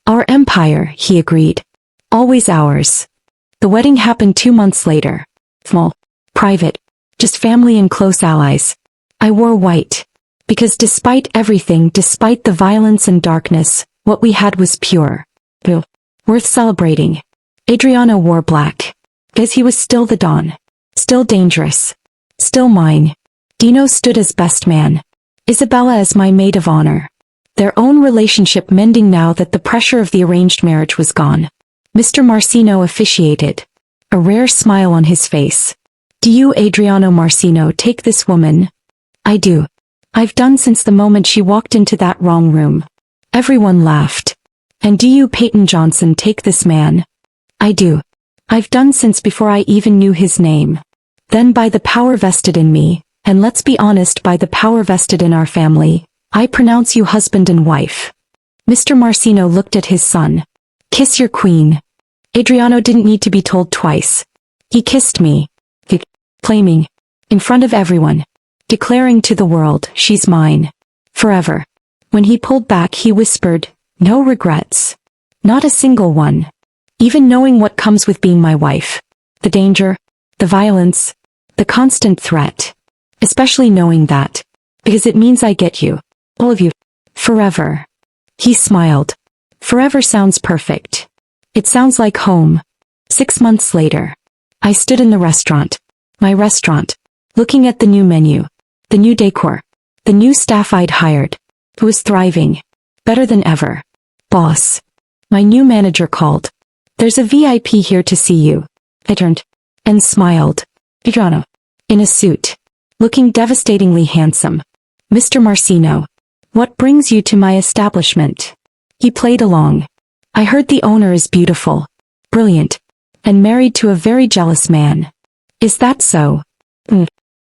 Our empire, he agreed. Always ours. The wedding happened 2 months later. Small. Private. Just family and close allies. I wore white. Because despite everything, despite the violence and darkness, what we had was pure. Worth celebrating. Adriano wore black. Because he was still the Don. Still dangerous. Still mine. Dino stood as best man. Isabella as my maid of honor. Their own relationship mending now that the pressure of the arranged marriage was gone. Mr. Marcino officiated. A rare smile on his face. Do you, Adriano Marcino, take this woman? I do. I've done since the moment she walked into that wrong room. Everyone laughed. And do you, Peyton Johnson, take this man? I do. I've done since before I even knew his name. Then by the power vested in me, and let's be honest, by the power vested in our family, I pronounce you husband and wife. Mr. Marcino looked at his son. Kiss your queen. Adriano didn't need to be told twice. He kissed me. Claiming. In front of everyone. Declaring to the world, she's mine. Forever. When he pulled back, he whispered, no regrets. Not a single one. Even knowing what comes with being my wife. The danger. The violence. The constant threat. Especially knowing that. Because it means I get you. All of you. Forever. He smiled. Forever sounds perfect. It sounds like home. 6 months later. I stood in the restaurant. My restaurant. Looking at the new menu. The new decor. The new staff I'd hired. It was thriving. Better than ever. Boss. My new manager called. There's a VIP here to see you. I turned. And smiled. Adriano. In a suit. Looking devastatingly handsome. Mr. Marcino. What brings you to my establishment? He played along. I heard the owner is beautiful. Brilliant. And married to a very jealous man. Is that so?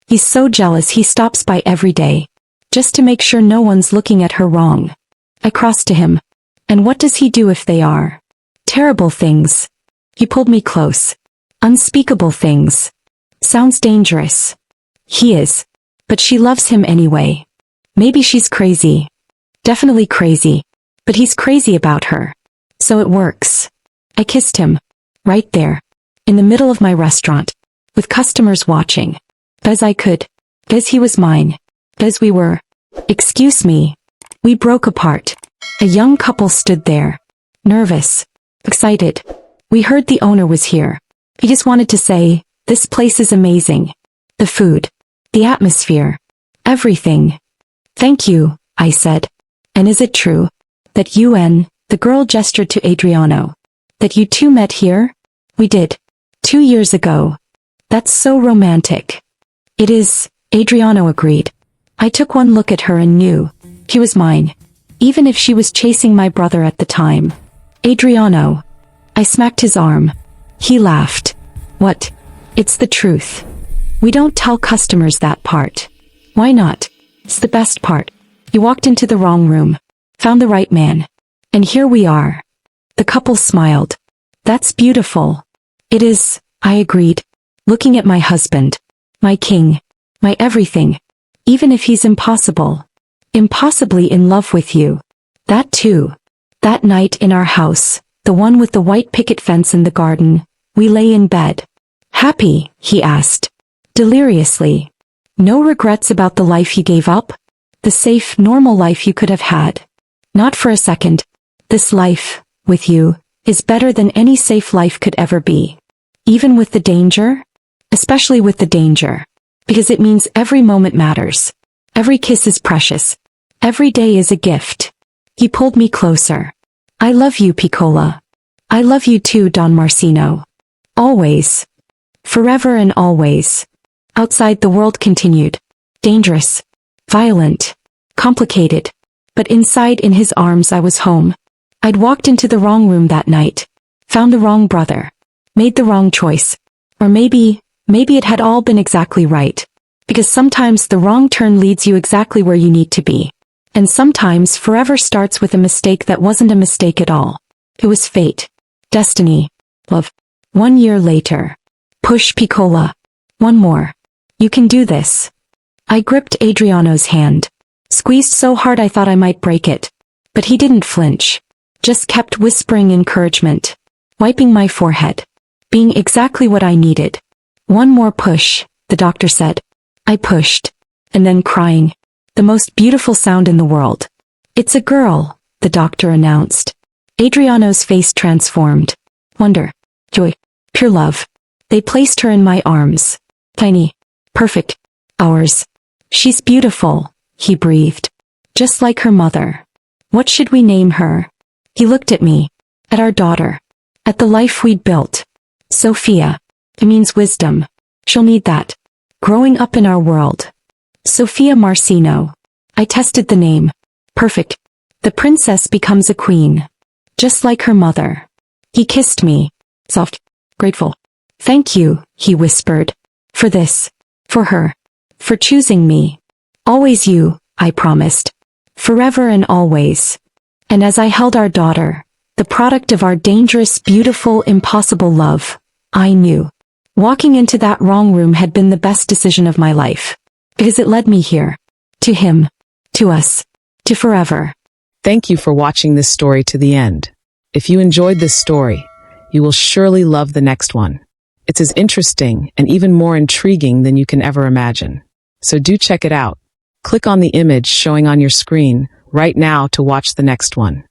He's so jealous he stops by every day. Just to make sure no one's looking at her wrong. I crossed to him. And what does he do if they are? Terrible things. He pulled me close. Unspeakable things. Sounds dangerous. He is. But she loves him anyway. Maybe she's crazy. Definitely crazy. But he's crazy about her. So it works. I kissed him. Right there. In the middle of my restaurant. With customers watching. As I could. As he was mine. As we were. Excuse me. We broke apart. A young couple stood there. Nervous. Excited. We heard the owner was here. He just wanted to say, this place is amazing. The food. The atmosphere. Everything. Thank you, I said. And is it true? That the girl gestured to Adriano. That you two met here? We did. 2 years ago. That's so romantic. It is, Adriano agreed. I took one look at her and knew. She was mine. Even if she was chasing my brother at the time. Adriano. I smacked his arm. He laughed. What? It's the truth. We don't tell customers that part. Why not? It's the best part. You walked into the wrong room. Found the right man. And here we are. The couple smiled. That's beautiful. It is, I agreed, looking at my husband. My king. My everything. Even if he's impossible. Impossibly in love with you. That too. That night in our house, the one with the white picket fence in the garden, we lay in bed. Happy, he asked. Deliriously. No regrets about the life you gave up? The safe, normal life you could have had. Not for a second. This life, with you, is better than any safe life could ever be. Even with the danger? Especially with the danger. Because it means every moment matters. Every kiss is precious. Every day is a gift. He pulled me closer. I love you, Piccola. I love you too, Don Marcino. Always. Forever and always. Outside the world continued. Dangerous. Violent. Complicated. But inside in his arms I was home. I'd walked into the wrong room that night. Found the wrong brother. Made the wrong choice. Or maybe it had all been exactly right. Because sometimes the wrong turn leads you exactly where you need to be. And sometimes forever starts with a mistake that wasn't a mistake at all. It was fate. Destiny. Love. 1 year later. Push, Piccola. One more. You can do this. I gripped Adriano's hand. Squeezed so hard I thought I might break it. But he didn't flinch. Just kept whispering encouragement. Wiping my forehead. Being exactly what I needed. One more push, the doctor said. I pushed. And then crying. The most beautiful sound in the world. It's a girl, the doctor announced. Adriano's face transformed. Wonder. Joy. Pure love. They placed her in my arms. Tiny. Perfect. Ours. She's beautiful, he breathed. Just like her mother. What should we name her? He looked at me. At our daughter. At the life we'd built. Sophia. It means wisdom. She'll need that. Growing up in our world. Sophia Marcino. I tested the name. Perfect. The princess becomes a queen. Just like her mother. He kissed me. Soft. Grateful. Thank you, he whispered. For this. For her. For choosing me. Always you, I promised. Forever and always. And as I held our daughter, the product of our dangerous, beautiful, impossible love, I knew. Walking into that wrong room had been the best decision of my life. Because it led me here. To him. To us. To forever. Thank you for watching this story to the end. If you enjoyed this story, you will surely love the next one. It's as interesting and even more intriguing than you can ever imagine. So do check it out. Click on the image showing on your screen right now to watch the next one.